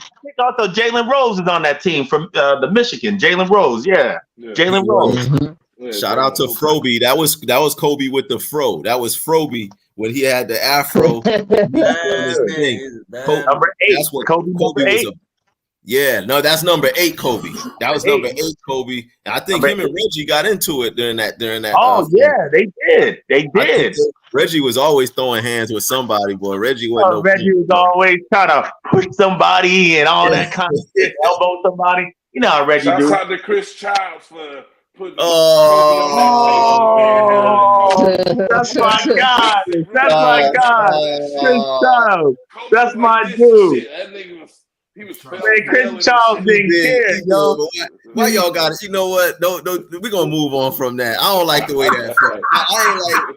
Jalen Rose is on that team from the Michigan. Jalen Rose, Jalen Rose. Mhm. Yeah, Shout out to Froby. That was Kobe with the fro. That was Froby when he had the afro. Number 8. That's what Kobe number 8. That's number 8, Kobe. That was number 8, Kobe. And I think Number him and Reggie got into it during that. Oh yeah, they did. They I think did. Reggie was always throwing hands with somebody, boy. Reggie wasn't. Reggie was always trying to push somebody and all that kind of shit, elbow somebody. You know how Reggie Shouts do. out to Chris Childs for putting. That's my God. That's my God. Chris Charles. That's my dude. That nigga was. He was. Man, Chris Charles didn't care, yo. Why y'all got it? You know what? No, we're gonna move on from that. I don't like the way that felt. I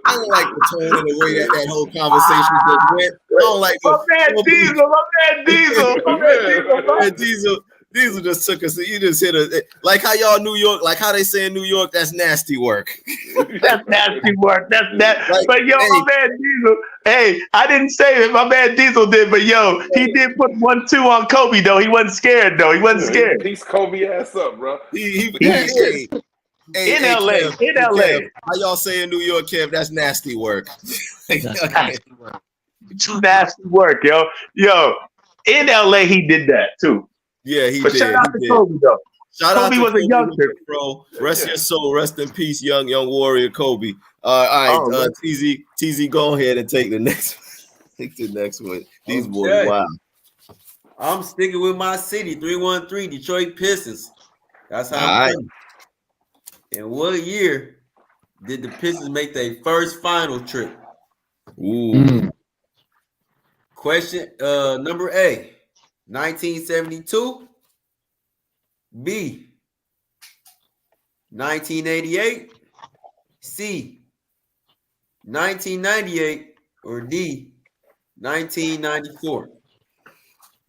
don't like the tone and the way that whole conversation just went. I don't like My man Diesel. Diesel just took us. You just hit a like how y'all New York, like how they say in New York, that's nasty work. That's nasty work. That's that. Like, but yo, my man Diesel. Hey, I didn't say it. My man Diesel did, but yo, he did put 1-2 on Kobe though. He wasn't scared though. He wasn't scared. Piece Kobe ass up, bro. In LA. Kev, how y'all say in New York, Kev? That's nasty work. Nasty work, yo. Yo, in LA, he did that too. Yeah, he but did. Shout out to Kobe though. Kobe was a youngster, bro. Rest your soul, rest in peace, young warrior Kobe. All right, TZ, go ahead and take the next. Take the next one. These boys, wow. I'm sticking with my city, 313 Detroit Pistons. That's how All I'm In what year did the Pistons make their first final trip? Ooh. Question number A, 1972. B, 1988. C, 1998. Or D, 1994.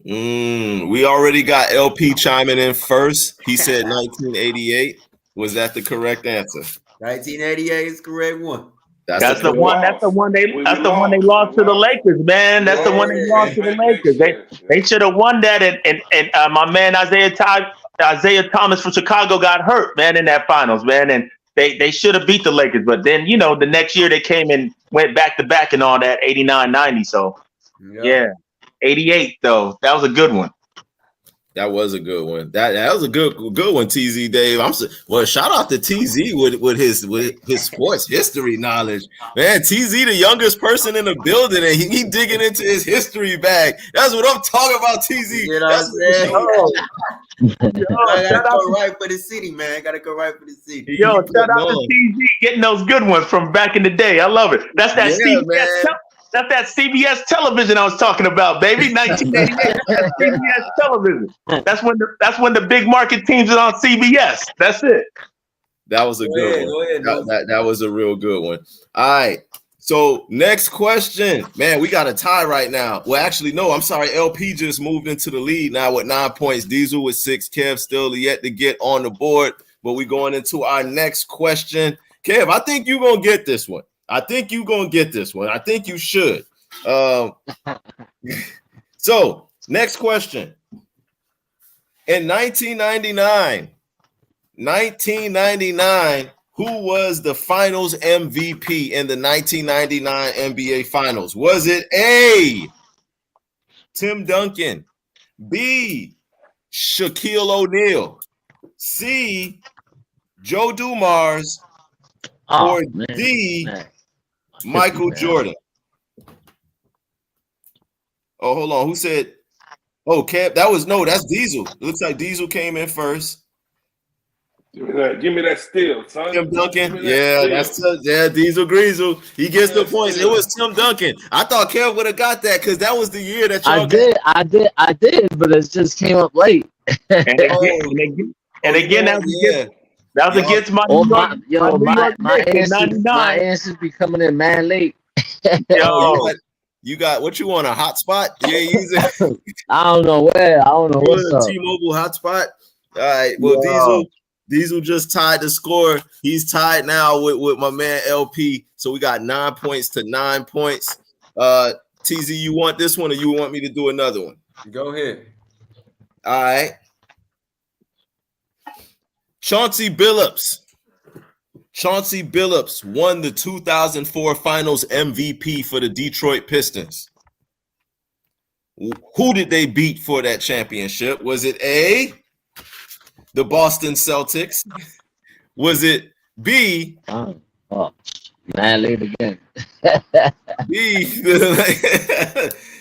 We already got LP chiming in first. He said 1988. Was that the correct answer? 1988 is the correct one. That's the one. That's the one they lost to the Lakers, man. That's the one they lost to the Lakers. They should have won that. And my man Isaiah Thomas from Chicago got hurt, man, in that finals, man. And they should have beat the Lakers. But then, you know, the next year they came and went back to back and all that, 89-90. So yeah, 88 though. That was a good one. That was a good one. That was a good one, TZ Dave. Well, shout out to TZ with his sports history knowledge. Man, TZ the youngest person in the building, and he digging into his history bag. That's what I'm talking about, TZ. You know what I'm saying? I gotta go right for the city, man. Gotta go right for the city. Yo, shout out to TZ getting those good ones from back in the day. I love it. That's that CBS. That's that CBS television I was talking about, baby. 1988. That's CBS television. That's when the big market teams are on CBS. That's it. That was a good one. That was a real good one. All right. So next question, man. We got a tie right now. Well, actually, no. I'm sorry. LP just moved into the lead now with 9 points. Diesel with 6. Kev still yet to get on the board. But we're going into our next question. Kev, I think you're gonna get this one. I think you should. So, next question. In 1999, who was the finals MVP in the 1999 NBA Finals? Was it A, Tim Duncan, B, Shaquille O'Neal, C, Joe Dumars, or D, Michael Jordan? Oh, hold on. Who said Oh, Kev, that's Diesel. It looks like Diesel came in first. Give me that steal, son. Tim Duncan, Give me that Diesel Greasel. He gets the Yeah, points. still. It was Tim Duncan. I thought Kev would have got that because that was the year that y'all I did, but it just came up late. And again, that was against my New York Knicks in my 99. answers be coming in man late. Yo, You got what you want, a hotspot? Yeah, using I don't know what's up. T-Mobile hotspot. All right. Well, Diesel just tied the score. He's tied now with my man LP. So we got 9 points to 9 points. TZ, you want this one or you want me to do another one? Go ahead. All right. Chauncey Billups won the 2004 Finals MVP for the Detroit Pistons. Who did they beat for that championship? Was it A, the Boston Celtics? Was it B? Man late again. B.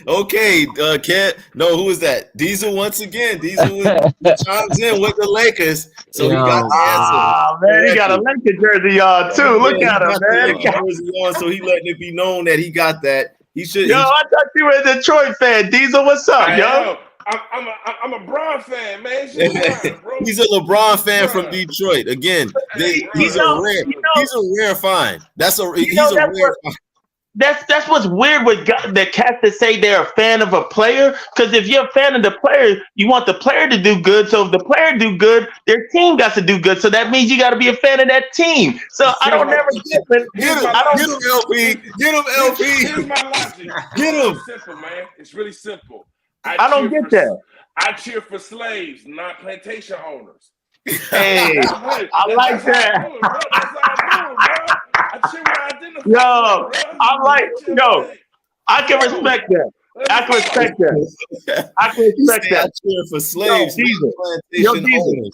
Okay, Cat. No, who is that? Diesel once again. Diesel chimes in with the Lakers, so he got the answer. Oh man, he got a Lakers jersey on too. Look at him, man. Jersey on, so he letting it be known that he got that. He should. Yo, I thought you were a Detroit fan. Diesel, what's up, yo? I'm a Bron fan, man. He's a LeBron fan from Detroit. Again, he's a rare find. He's a rare find. That's what's weird with the cats that say they're a fan of a player. Because if you're a fan of the player, you want the player to do good. So if the player do good, their team got to do good. So that means you got to be a fan of that team. So I don't never get it. Get him, LP. Get him, LP. Here's my logic. Get him. It's simple, man. It's really simple. I don't get that. I cheer for slaves, not plantation owners. Hey, I like that. I cheer what I identify. I can respect that. I can respect that. I cheer for slaves. Yo, Diesel.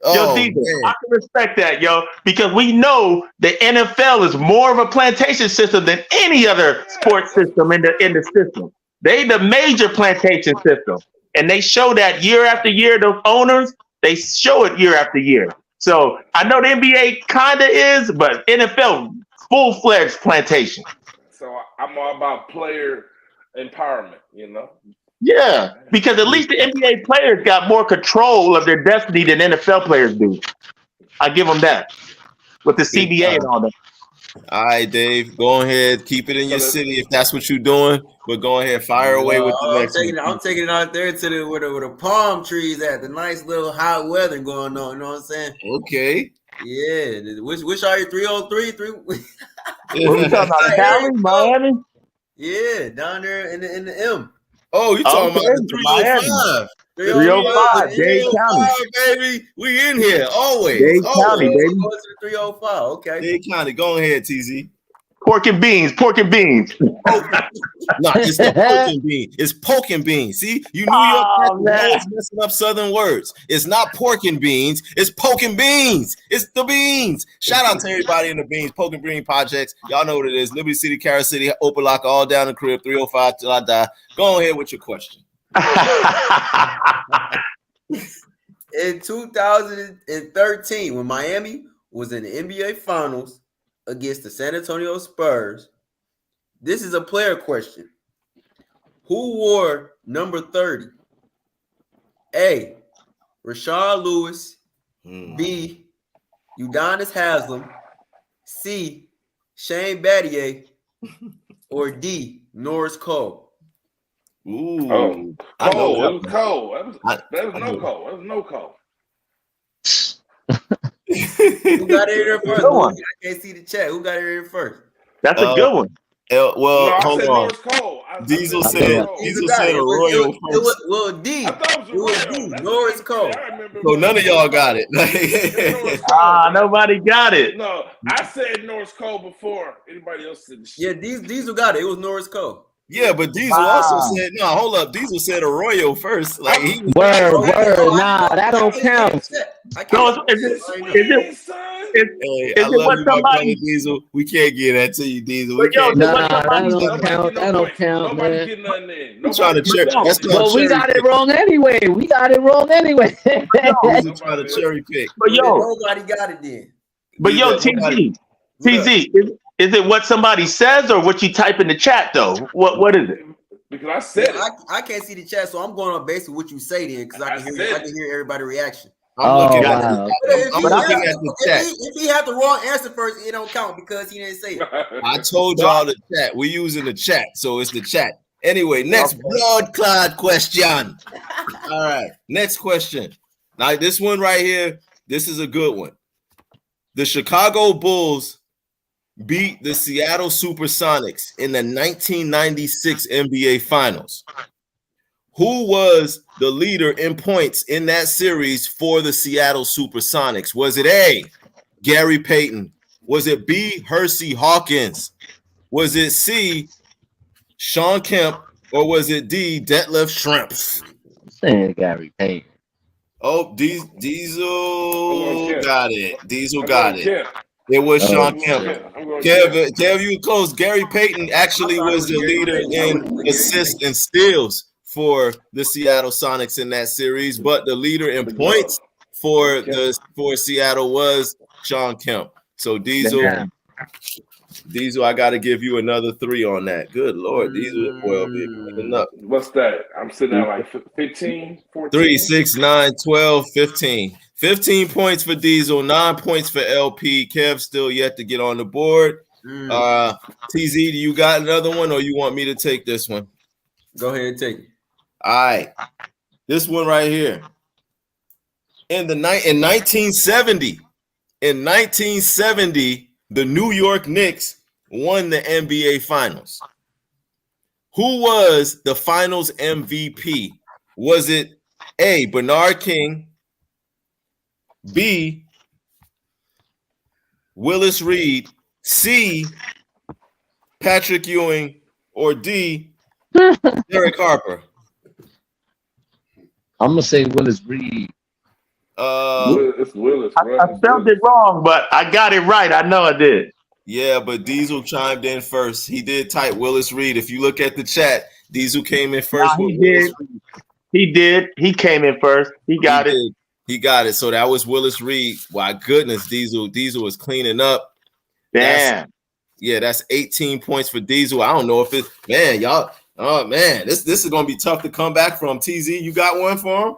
I can respect that, yo, because we know the NFL is more of a plantation system than any other sports system in the system. They the major plantation system, and they show that year after year. Those owners, they show it year after year. So I know the NBA kind of is, but NFL full-fledged plantation. So I'm all about player empowerment, you know? Yeah, because at least the NBA players got more control of their destiny than NFL players do. I give them that with the CBA and all that. All right, Dave, go ahead. Keep it in your city if that's what you're doing. But go ahead, fire away with the next one. I'm taking it out there to where the palm trees at, the nice little hot weather going on. You know what I'm saying? Okay. Yeah. Which are you? 303? What are we talking about? Cali, Miami? Yeah, down there in the M. Oh, you talking about the 305? 305, Dade County, baby. We in here always. Dade County, baby. Go to the 305. Okay. Dade County. Go ahead, TZ. Pork and beans. No, it's the pork and bean. It's poke and beans. See, you New York always messing up Southern words. It's not pork and beans. It's poke and beans. It's the beans. Shout out to everybody in the beans. Poke and bean projects. Y'all know what it is. Liberty City, Carol City, Open Lock, all down the crib. 305 till I die. Go ahead with your question. In 2013, when Miami was in the NBA Finals against the San Antonio Spurs, this is a player question. Who wore number 30? A, Rashard Lewis. B, Udonis Haslem. C, Shane Battier. Or D, Norris Cole. Ooh. Oh, Cole. It was Cole. That was no Cole. It was no Cole. Who got it here first? I can't see the chat. Who got it here first? That's a good one. Hold on. Norris Cole. Diesel said a Royal first. D. I thought it was D. Norris Cole. So none of y'all got it. Nobody got it. No, I said Norris Cole before anybody else said the shit. Yeah, Diesel got it. It was Norris Cole. Yeah, but Diesel also said, no, hold up. Diesel said Arroyo first. Like he was Word. Nah, that don't count. No, is Hey, I it love what you, my brother somebody? Diesel. We can't get that to you, Diesel. We But yo, can't. what Nah, that somebody? don't count. That don't count, Nobody man. getting nothing in. I'm trying to Nobody cherry. That's called Well, we cherry got pick. it wrong anyway. Diesel trying to cherry pick. But yo, Nobody got it then. but yo, Nobody- TZ, is it what somebody says or what you type in the chat though? What is it? Because I said it. I can't see the chat, so I'm going on basically what you say then, because I can hear everybody's reaction. I'm looking at wow. I'm looking at the chat. If he had the wrong answer first, it don't count because he didn't say it. I told y'all the chat. We're using the chat, so it's the chat. Anyway, next blood clot question. All right, next question. Now, this one right here, this is a good one. The Chicago Bulls beat the Seattle Supersonics in the 1996 NBA Finals. Who was the leader in points in that series for the Seattle Supersonics? Was it A, Gary Payton? Was it B, Hersey Hawkins? Was it C, Sean Kemp? Or was it D, Detlef Schrempf? I'm saying Gary Payton. Oh, Diesel got it. Diesel I'm got going it. Kemp. It was Oh, Sean I'm Kemp. going Kemp. I'm going Kemp. Kev, you were close. Gary Payton actually was the leader in assists and steals for the Seattle Sonics in that series, but the leader in points for Seattle was Sean Kemp. So Diesel, I got to give you another 3 on that. Good Lord, Diesel, well, enough. What's that? I'm sitting at like 15, 14. 3, 6, 9, 12, 15. 15 points for Diesel, 9 points for LP. Kev still yet to get on the board. TZ, do you got another one or you want me to take this one? Go ahead and take it. All right. This one right here. In 1970, the New York Knicks won the NBA Finals. Who was the Finals MVP? Was it A, Bernard King, B, Willis Reed, C, Patrick Ewing, or D, Derek Harper? I'm gonna say Willis Reed. It's Willis, bro. I spelled it wrong, but I got it right. I know I did. Yeah, but Diesel chimed in first. He did type Willis Reed. If you look at the chat, Diesel came in first. Nah, he did. He came in first. He got it. He got it. So that was Willis Reed. My goodness, Diesel was cleaning up. Damn. That's 18 points for Diesel. I don't know if it, man, y'all. Oh man, this is gonna be tough to come back from. TZ, you got one for him?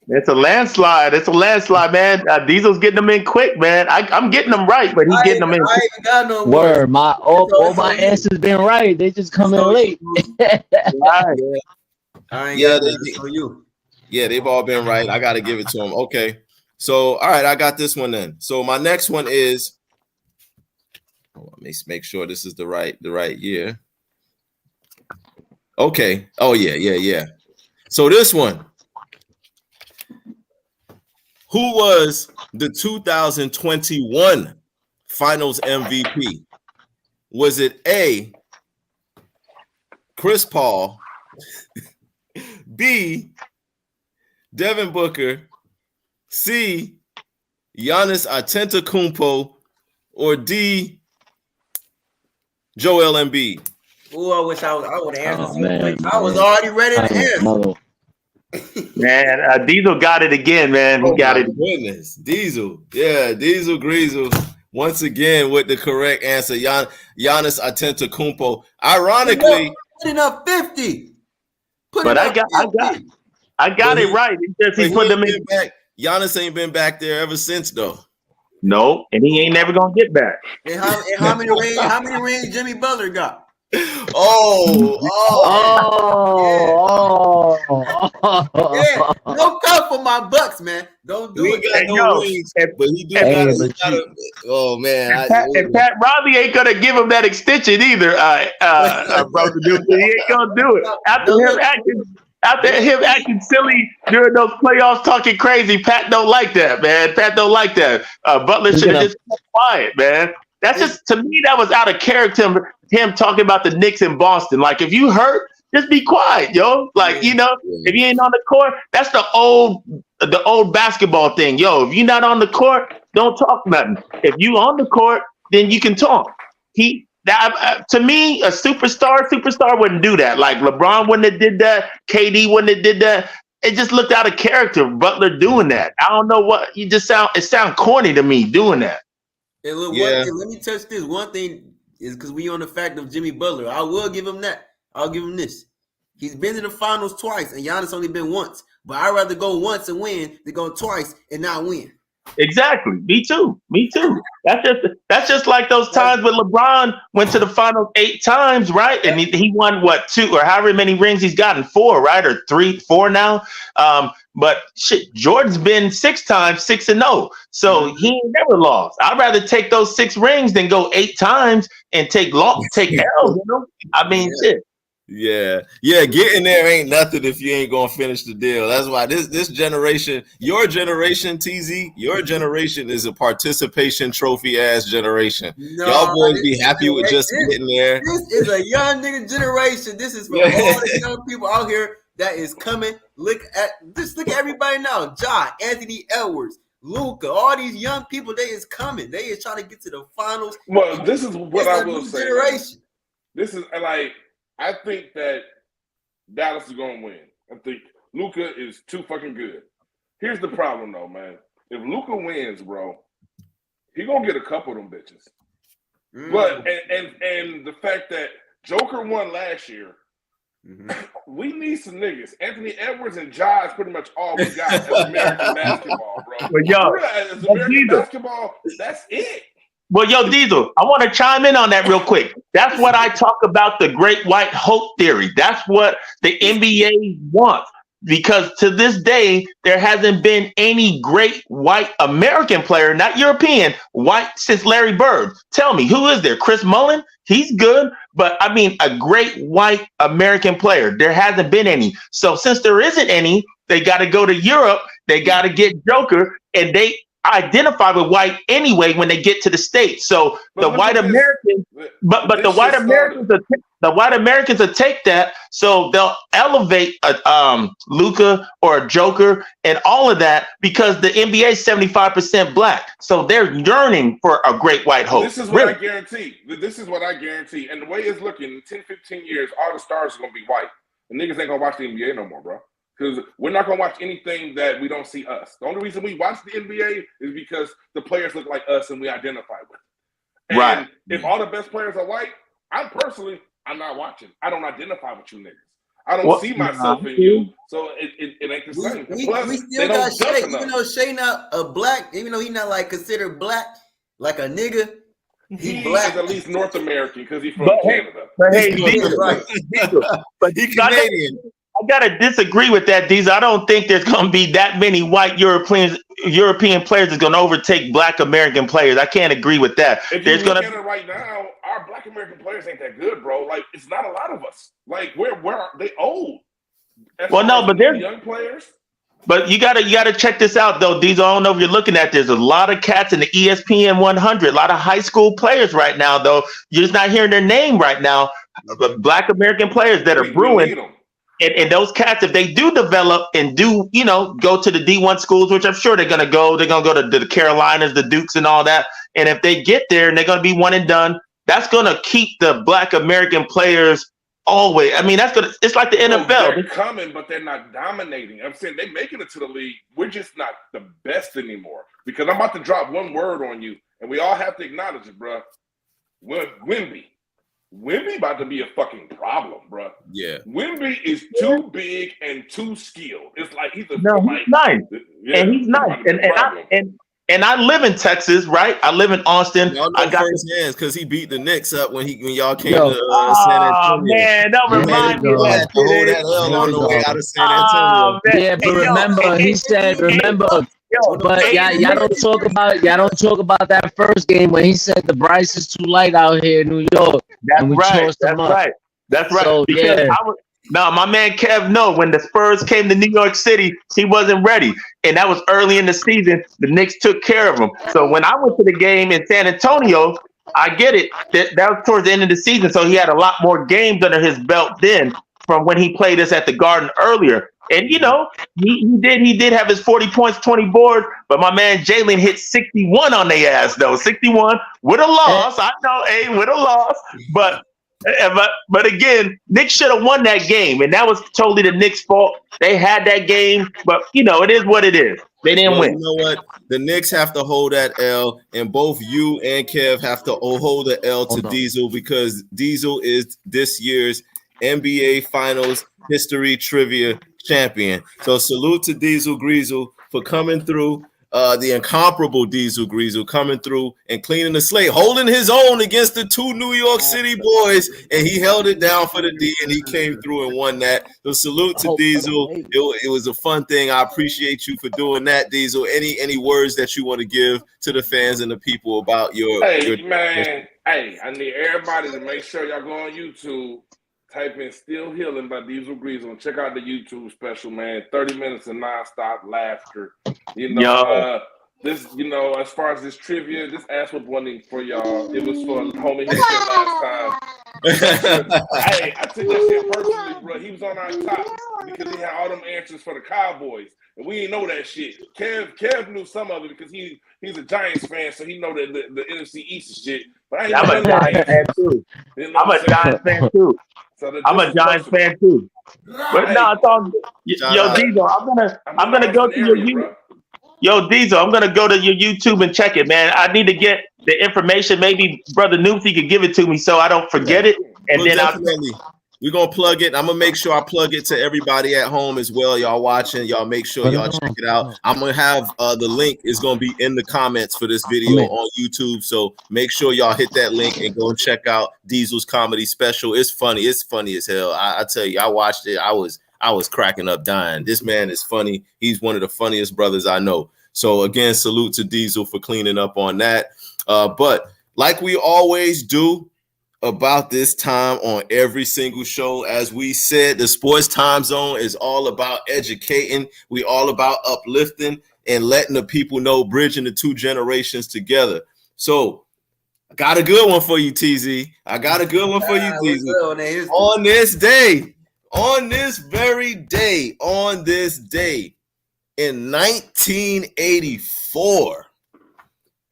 It's a landslide. Man. Diesel's getting them in quick, man. I'm getting them right, but he's getting them in. I ain't even got no Word, all my answers been right. They just come in late. Right. I ain't Yeah, got nothing for you. Yeah, they've all been right. I got to give it to them. Okay. So, all right, I got this one then. So my next one is, let me make sure this is the right year. Okay. Oh, yeah. So this one, who was the 2021 Finals MVP? Was it A, Chris Paul, B, Devin Booker, C, Giannis Antetokounmpo, or D, Joel Embiid? Oh, I wish I would have answered. Man, I was already ready to answer. Man, Diesel got it again, man. He got it. Goodness, Diesel. Yeah, Diesel Greasel once again with the correct answer. Giannis Antetokounmpo. Ironically, putting up 50. But I got it right. It's just he put them in. Giannis ain't been back there ever since, though. No, and he ain't never gonna get back. And how many rings Jimmy Butler got? Yeah, no cup for my Bucks, man. Don't do it. Got no rings, but he do oh man, and Pat Riley ain't gonna give him that extension either, brother. He ain't gonna do it after him acting silly during those playoffs, talking crazy. Pat don't like that, man. Pat don't like that. Butler should have just kept quiet, man. That's just, to me, that was out of character him talking about the Knicks in Boston. Like, if you hurt, just be quiet, yo. Like, you know, if you ain't on the court, that's the old basketball thing. Yo, if you're not on the court, don't talk nothing. If you on the court, then you can talk. To me, a superstar wouldn't do that. Like, LeBron wouldn't have did that. KD wouldn't have did that. It just looked out of character. Butler doing that. I don't know what it sound corny to me doing that. And look, let me touch this. One thing is because we on the fact of Jimmy Butler. I will give him that. I'll give him this. He's been in the finals twice, and Giannis only been once. But I'd rather go once and win than go twice and not win. Exactly. Me too. That's just like those times when LeBron went to the finals 8 times, right? And he won 2 or however many rings he's gotten, 4, right? Or 4 now. But shit, Jordan's been 6 times, 6-0. So he ain't never lost. I'd rather take those 6 rings than go 8 times and take L's, you know? I mean, shit. Yeah, getting there ain't nothing if you ain't gonna finish the deal. That's why this generation, your generation, TZ, your generation is a participation trophy ass generation. Y'all boys be happy with just getting there. This is a young nigga generation. This is for all the young people out here that is coming. Look at everybody now. Ja, Anthony Edwards, Luka, all these young people, they is coming. They is trying to get to the finals. Well, this is what I will say. Generation. This is like, I think that Dallas is going to win. I think Luka is too fucking good. Here's the problem, though, man. If Luka wins, bro, he going to get a couple of them bitches. But and the fact that Joker won last year, we need some niggas. Anthony Edwards and Ja is pretty much all we got as American basketball, bro. Well, yo, as American basketball, that's it. Well, yo, Diesel, I want to chime in on that real quick. That's what I talk about, the great white hope theory. That's what the NBA wants. Because to this day, there hasn't been any great white American player, not European, white since Larry Bird. Tell me, who is there? Chris Mullin? He's good. But I mean, a great white American player. There hasn't been any. So since there isn't any, they got to go to Europe. They got to get Joker. And they identify with white anyway when they get to the States. So the white Americans, but the white Americans will take that, so they'll elevate a Luka or a Joker and all of that because the NBA is 75% black. So they're yearning for a great white hope. This is what I guarantee. This is what I guarantee. And the way it's looking, in 10, 15 years, all the stars are going to be white. The niggas ain't going to watch the NBA no more, bro. Because we're not going to watch anything that we don't see us. The only reason we watch the NBA is because the players look like us and we identify with it. And right. If all the best players are white, I'm not watching. I don't identify with you niggas. I don't see myself in you. So it ain't the same. We still got Shea. Even though Shea not a black, even though he's not like considered black, like a nigga, he black. is at least North American because he's from Canada. But hey, but he's Canadian. I gotta disagree with that, Diesel. I don't think there's gonna be that many white European players that's gonna overtake black American players. I can't agree with that. If you look at it right now, our black American players ain't that good, bro. Like, it's not a lot of us. Like, where are they old? Well, no, but there's young players. But you gotta check this out though, Diesel. I don't know if you're looking at this. There's a lot of cats in the ESPN 100, a lot of high school players right now, though. You're just not hearing their name right now. Black American players that are brewing. And those cats, if they do develop and do, go to the D1 schools, which I'm sure they're going to go to the Carolinas, the Dukes and all that. And if they get there and they're going to be one and done, that's going to keep the black American players always. I mean, it's like the NFL. They're coming, but they're not dominating. I'm saying they're making it to the league. We're just not the best anymore. Because I'm about to drop one word on you, and we all have to acknowledge it, bro. Wemby about to be a fucking problem, bro. Yeah. Wemby is too big and too skilled. It's like he's he's nice. Yeah, and he's nice. And I live in Texas, right? I live in Austin. Y'all know I got first hands because he beat the Knicks up when y'all came to San Antonio. Man, that reminds me of that. Hold that L on the way out of San Antonio. Yeah, but remember, he said, but y'all don't talk about that first game when he said the Bryce is too light out here in New York. That's right. So, because my man Kev when the Spurs came to New York City, he wasn't ready. And that was early in the season. The Knicks took care of him. So when I went to the game in San Antonio, I get it. That was towards the end of the season, so he had a lot more games under his belt then from when he played us at the Garden earlier. And he did have his 40 points, 20 boards, but my man Jalen hit 61 on their ass though. 61 with a loss. I know, with a loss, but again, Knicks should have won that game, and that was totally the Knicks' fault. They had that game, but it is what it is. They didn't win. You know what? The Knicks have to hold that L, and both you and Kev have to hold the L to Diesel, because Diesel is this year's NBA Finals history trivia champion. So salute to Diesel Greasel for coming through. The incomparable Diesel Greasel coming through and cleaning the slate, holding his own against the two New York City boys, and he held it down for the D, and he came through and won that. So salute to Diesel. It was a fun thing. I appreciate you for doing that, Diesel. Any words that you want to give to the fans and the people about your? Hey, I need everybody to make sure y'all go on YouTube. Type in Still Healing by Diesel Greasel and check out the YouTube special, man. 30 minutes of nonstop laughter. This, as far as this trivia, this ass was one for y'all. It was for homie Hickman last time. Hey, I took that shit personally, bro. He was on our top because he had all them answers for the Cowboys. And we didn't know that shit. Kev knew some of it because he's a Giants fan, so he know the NFC East and shit. But I'm a Giants fan too. I'm a Giants fan too. I'm a Giants fan too. But no, it's all yo, Diesel. I'm gonna go to your Diesel. I'm gonna go to your YouTube and check it, man. I need to get the information. Maybe Brother Noopsy could give it to me so I don't forget it. And then we're gonna plug it. I'm gonna make sure I plug it to everybody at home as well. Y'all watching, y'all make sure y'all check it out. I'm gonna have the link is gonna be in the comments for this video on YouTube. So make sure y'all hit that link and go and check out Diesel's comedy special. It's funny as hell. I tell you, I watched it. I was cracking up dying. This man is funny. He's one of the funniest brothers I know. So again, salute to Diesel for cleaning up on that. But like we always do about this time on every single show, as we said, the Sports Time Zone is all about educating. We all about uplifting and letting the people know, bridging the two generations together. So I got a good one for you, TZ. I got a good one for you, TZ. On this day, on this very day, on this day in 1984,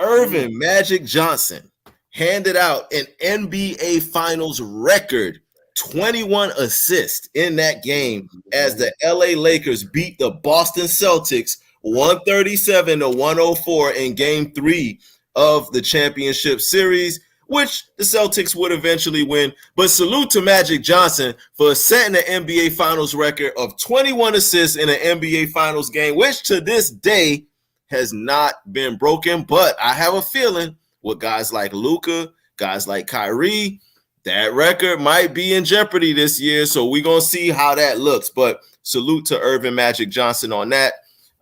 Earvin Magic Johnson handed out an NBA Finals record 21 assists in that game as the LA Lakers beat the Boston Celtics 137-104 in Game 3 of the championship series, which the Celtics would eventually win. But salute to Magic Johnson for setting an NBA Finals record of 21 assists in an NBA Finals game, which to this day has not been broken. But I have a feeling with guys like Luka, guys like Kyrie, that record might be in jeopardy this year. So we're going to see how that looks. But salute to Earvin Magic Johnson on that.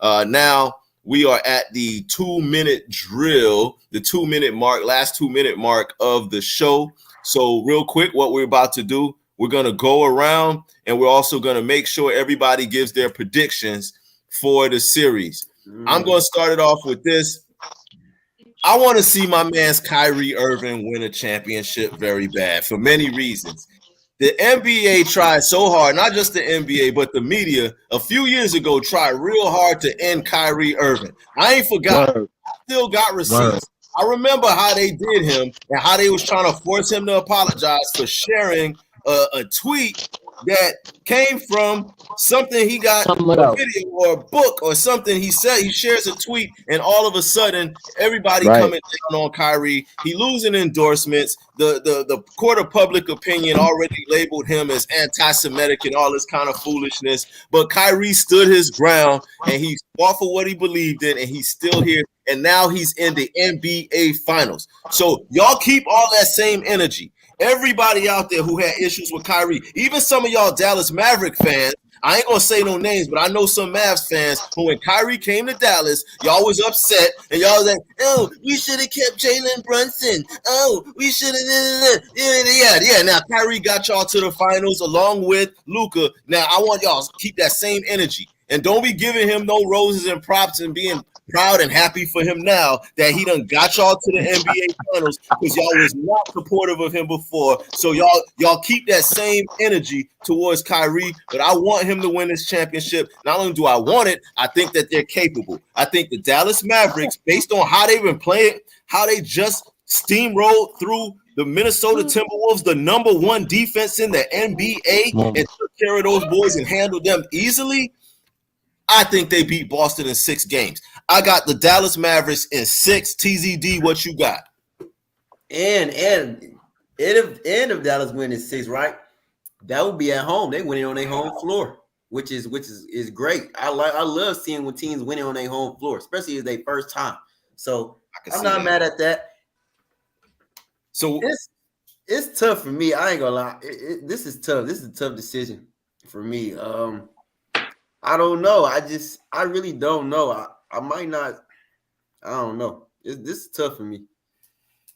Now we are at the 2-minute drill, the 2-minute mark, last 2-minute mark of the show. So real quick, what we're about to do, we're going to go around and we're also going to make sure everybody gives their predictions for the series. I'm going to start it off with this. I want to see my man's Kyrie Irving win a championship very bad for many reasons. The NBA tried so hard, not just the NBA, but the media a few years ago tried real hard to end Kyrie Irving. I ain't forgot. I still got receipts. I remember how they did him and how they was trying to force him to apologize for sharing a tweet that came from something he got a video or a book or something. He said he shares a tweet, and all of a sudden, everybody coming down on Kyrie. He losing endorsements. The court of public opinion already labeled him as anti-Semitic and all this kind of foolishness. But Kyrie stood his ground, and he fought for what he believed in, and he's still here. And now he's in the NBA Finals. So y'all keep all that same energy. Everybody out there who had issues with Kyrie, even some of y'all Dallas Maverick fans, I ain't gonna say no names, but I know some Mavs fans who, when Kyrie came to Dallas, y'all was upset and y'all was like, "Oh, we should have kept Jalen Brunson. Oh, we should have." Yeah. Now Kyrie got y'all to the finals along with Luka. Now I want y'all to keep that same energy and don't be giving him no roses and props and being proud and happy for him now that he done got y'all to the NBA Finals because y'all was not supportive of him before. So y'all keep that same energy towards Kyrie. But I want him to win this championship. Not only do I want it, I think that they're capable. I think the Dallas Mavericks, based on how they've been playing, how they just steamrolled through the Minnesota Timberwolves, the number one defense in the NBA, and took care of those boys and handled them easily. I think they beat Boston in 6 games. I got the Dallas Mavericks in 6. TZD, what you got? And if Dallas win in 6, right? That would be at home. They winning on their home floor, which is great. I love seeing when teams winning on their home floor, especially as their first time. So I'm not mad at that. So it's tough for me. I ain't gonna lie. This is tough. This is a tough decision for me. I don't know. I really don't know. I might not. I don't know. This is tough for me.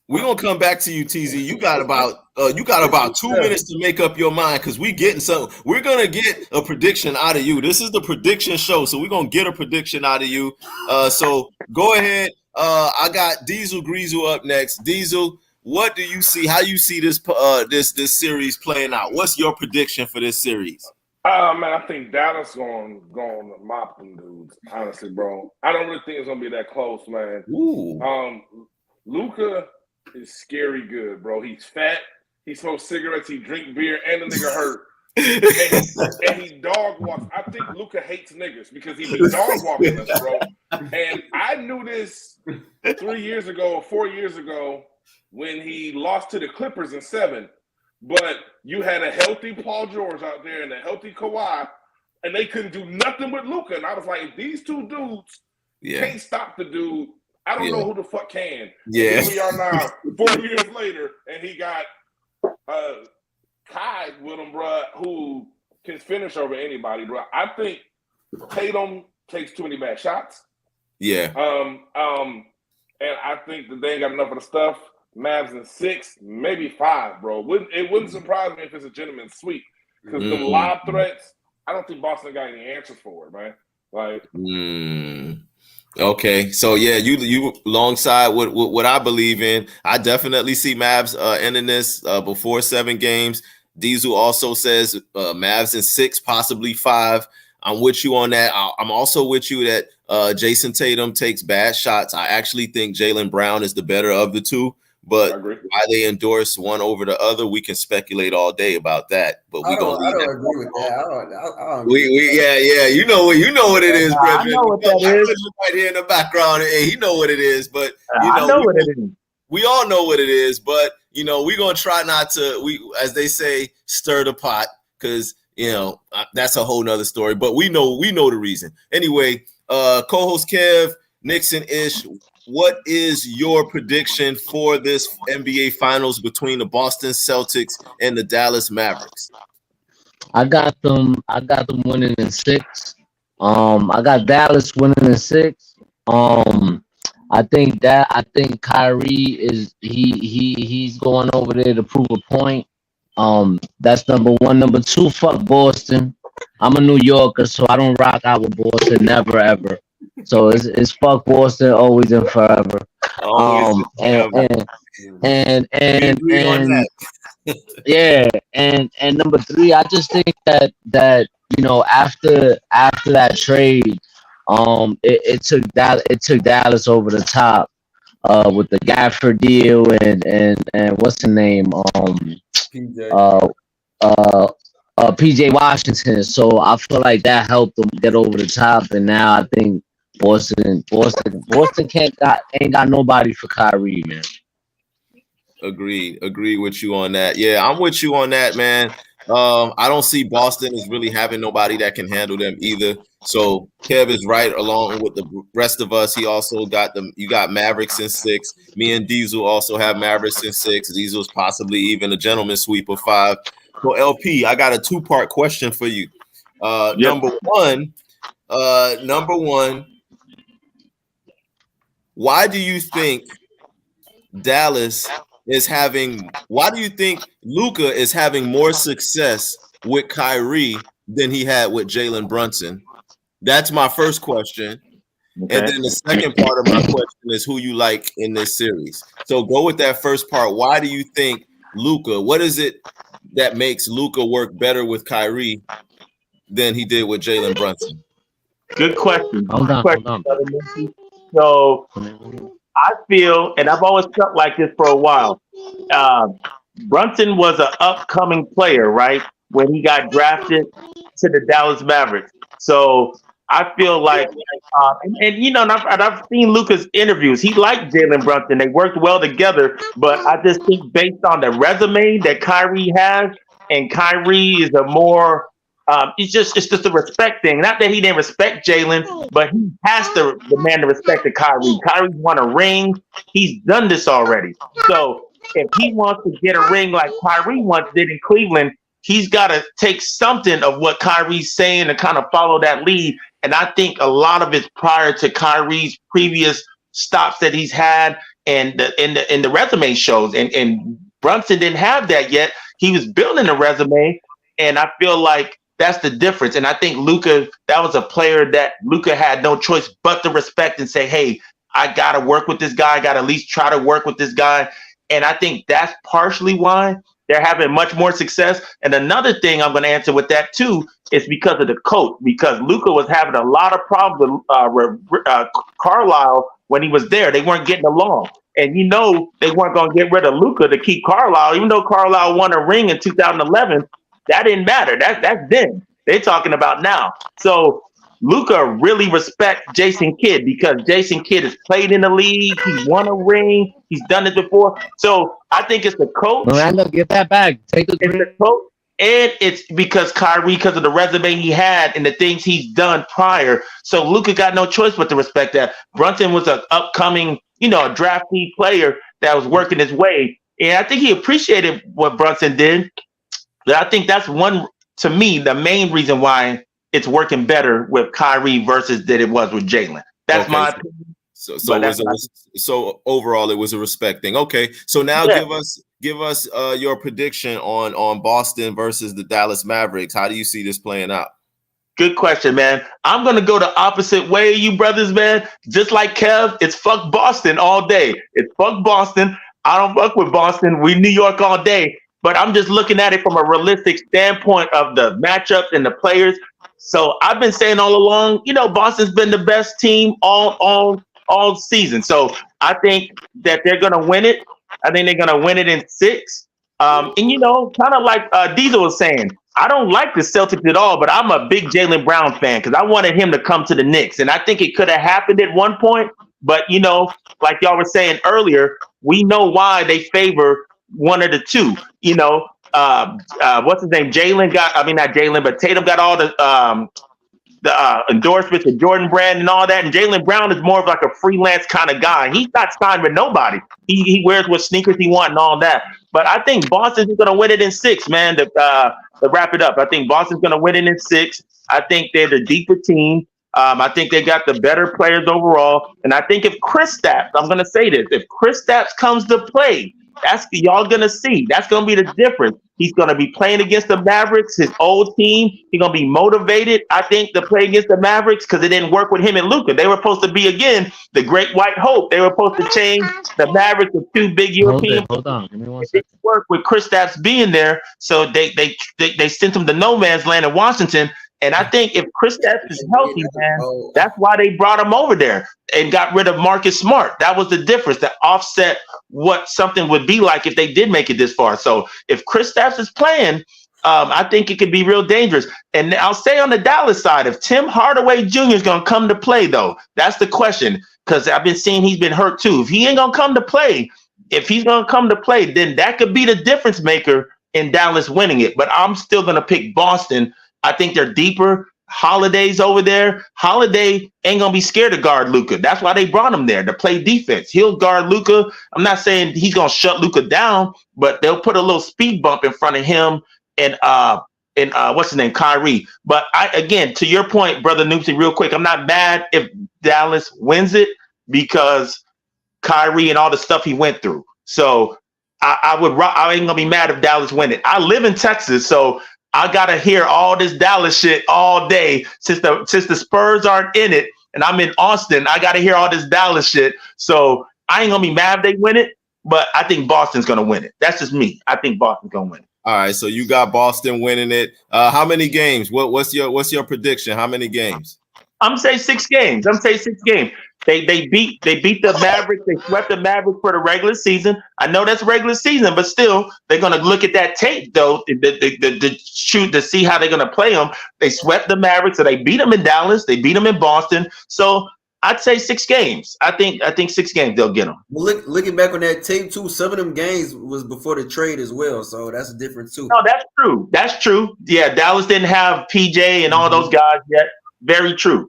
We're gonna come back to you, TZ. You got about 2 minutes to make up your mind because we getting something. We're gonna get a prediction out of you. This is the prediction show, so we're gonna get a prediction out of you. So go ahead. I got Diesel Greasel up next. Diesel, what do you see? How you see this this series playing out? What's your prediction for this series? Man, I think Dallas going to mop them dudes. Honestly, bro, I don't really think it's gonna be that close, man. Ooh. Luka is scary good, bro. He's fat. He smokes cigarettes. He drink beer, and the nigga hurt. and he dog walks. I think Luka hates niggas because he be dog walking us, bro. And I knew this 3 years ago or 4 years ago when he lost to the Clippers in 7. But you had a healthy Paul George out there and a healthy Kawhi, and they couldn't do nothing with Luka. And I was like, if these two dudes can't stop the dude, I don't know who the fuck can. Yeah. Here we are now, 4 years later, and he got Kai with him, bro, who can finish over anybody, bro. I think Tatum takes too many bad shots. Yeah. And I think that they ain't got enough of the stuff. Mavs in 6, maybe 5, bro. It wouldn't surprise me if it's a gentleman's sweep because the lob threats, I don't think Boston got any answers for it, man. Like, okay, so yeah, you alongside what I believe in. I definitely see Mavs ending this before 7 games. Diesel also says Mavs in 6, possibly 5. I'm with you on that. I'm also with you that Jason Tatum takes bad shots. I actually think Jaylen Brown is the better of the two. But why they endorse one over the other, we can speculate all day about that. But we don't agree with that. I don't yeah. You know what it is, I know what that is. Right here in the background, and he know what it is. But I know what it is. We all know what it is. But we're gonna try not to, as they say, stir the pot because that's a whole nother story. But we know the reason. Anyway, co-host Kev, Nixon Ish. What is your prediction for this NBA Finals between the Boston Celtics and the Dallas Mavericks? I got them winning in 6. I got Dallas winning in 6. I think Kyrie is he's going over there to prove a point. That's number 1. Number 2, fuck Boston. I'm a New Yorker, so I don't rock out with Boston, never ever. So it's fuck Boston always and forever. And number 3, I just think that after that trade, it took Dallas over the top with the Gafford deal and what's the name PJ Washington. So I feel like that helped them get over the top, and now I think Boston ain't got nobody for Kyrie, man. Agreed with you on that. Yeah, I'm with you on that, man. I don't see Boston as really having nobody that can handle them either. So Kev is right along with the rest of us. He also got them. You got Mavericks in 6. Me and Diesel also have Mavericks in 6. Diesel's possibly even a gentleman sweep of 5. So LP, I got a 2-part question for you. Number one, why do you think why do you think Luka is having more success with Kyrie than he had with Jalen Brunson? That's my first question. Okay. And then the second part of my question is who you like in this series. So go with that first part. Why do you think Luka? What is it that makes Luka work better with Kyrie than he did with Jalen Brunson? Good question. Hold on, Good hold on. question, Brother Nipsey. So I feel, and I've always felt like this for a while. Brunson was an upcoming player, right? When he got drafted to the Dallas Mavericks. So I feel like, and I've seen Luka's interviews. He liked Jalen Brunson. They worked well together. But I just think based on the resume that Kyrie has, and Kyrie is a more it's just a respect thing. Not that he didn't respect Jalen, but he has to demand the respect of Kyrie. Kyrie's won a ring. He's done this already. So if he wants to get a ring like Kyrie once did in Cleveland, he's got to take something of what Kyrie's saying and kind of follow that lead. And I think a lot of it's prior to Kyrie's previous stops that he's had, and the resume shows. And Brunson didn't have that yet. He was building a resume, and I feel like that's the difference. And I think Luka, that was a player that Luka had no choice but to respect and say, hey, I got to work with this guy. I got to at least try to work with this guy. And I think that's partially why they're having much more success. And another thing I'm going to answer with that too is because of the coach, because Luka was having a lot of problems with Carlisle when he was there. They weren't getting along. And they weren't going to get rid of Luka to keep Carlisle, even though Carlisle won a ring in 2011. That didn't matter. That's then. They're talking about now. So Luka really respects Jason Kidd because Jason Kidd has played in the league. He's won a ring. He's done it before. So I think it's the coach. Miranda, get that back. Take It's the coach. And it's because Kyrie, because of the resume he had and the things he's done prior. So Luka got no choice but to respect that. Brunson was an upcoming, a draftee player that was working his way. And I think he appreciated what Brunson did. But I think that's to me, the main reason why it's working better with Kyrie versus that it was with Jalen. That's my opinion. So overall, it was a respect thing. Okay, so now give us your prediction on Boston versus the Dallas Mavericks. How do you see this playing out? Good question, man. I'm gonna go the opposite way, you brothers, man. Just like Kev, it's fuck Boston all day. It's fuck Boston. I don't fuck with Boston. We New York all day. But I'm just looking at it from a realistic standpoint of the matchups and the players. So I've been saying all along, Boston's been the best team all season. So I think that they're going to win it. I think they're going to win it in 6. And, kind of like Diesel was saying, I don't like the Celtics at all, but I'm a big Jaylen Brown fan because I wanted him to come to the Knicks. And I think it could have happened at one point. But, like y'all were saying earlier, we know why they favor one of the two. What's his name? Not Jalen, but Tatum got all the endorsements with Jordan Brand and all that. And Jaylen Brown is more of like a freelance kind of guy. He's not signed with nobody. He wears what sneakers he wants and all that. But I think Boston's going to win it in 6, man. To wrap it up, I think Boston's going to win it in 6. I think they're the deeper team. I think they got the better players overall. And I think if Kristaps, I'm going to say this, if Kristaps comes to play, that's y'all gonna see. That's gonna be the difference. He's gonna be playing against the Mavericks, his old team. He's gonna be motivated, I think, to play against the Mavericks because it didn't work with him and Luka. They were supposed to be again the Great White Hope. They were supposed to change the Mavericks with 2 big European. Hold on. Give me one it second. didn't work with Kristaps being there, so they sent him to no man's land in Washington. And I think if Kristaps is healthy, man, that's why they brought him over there and got rid of Marcus Smart. That was the difference that offset what something would be like if they did make it this far. So if Kristaps is playing, I think it could be real dangerous. And I'll say on the Dallas side, if Tim Hardaway Jr. is going to come to play, though, that's the question, because I've been seeing he's been hurt too. If he ain't going to come to play, then that could be the difference maker in Dallas winning it. But I'm still going to pick Boston. I think they're deeper. Holiday's over there. Holiday ain't gonna be scared to guard Luka. That's why they brought him there, to play defense. He'll guard Luka. I'm not saying he's gonna shut Luka down, but they'll put a little speed bump in front of him and what's his name, Kyrie. But again, to your point, brother Noopsy, real quick, I'm not mad if Dallas wins it because Kyrie and all the stuff he went through. So I ain't gonna be mad if Dallas win it. I live in Texas, so I gotta hear all this Dallas shit all day since the Spurs aren't in it, and I'm in Austin, I got to hear all this Dallas shit. So I ain't gonna be mad if they win it, but I think Boston's gonna win it. That's just me. I think Boston's gonna win it. All right, so you got Boston winning it. How many games? What's your prediction? How many games? I'm saying 6 games. They beat the Mavericks. They swept the Mavericks for the regular season. I know that's regular season, but still, they're gonna look at that tape though to shoot to see how they're gonna play them. They swept the Mavericks, so they beat them in Dallas. They beat them in Boston. So I'd say 6 games. I think 6 games they'll get them. Well, looking back on that tape too, some of them games was before the trade as well, so that's different too. No, that's true. That's true. Yeah, Dallas didn't have PJ and all those guys yet. Very true.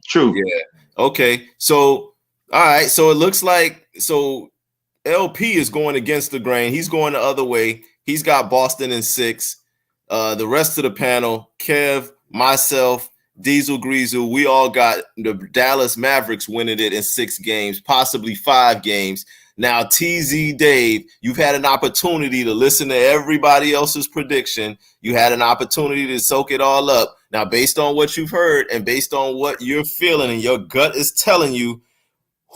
True. Yeah. Okay. So, all right. So it looks like LP is going against the grain. He's going the other way. He's got Boston in 6. The rest of the panel, Kev, myself, Diesel Greasel, we all got the Dallas Mavericks winning it in 6 games, possibly 5 games. Now, TZ Dave, you've had an opportunity to listen to everybody else's prediction. You had an opportunity to soak it all up. Now, based on what you've heard and based on what you're feeling and your gut is telling you,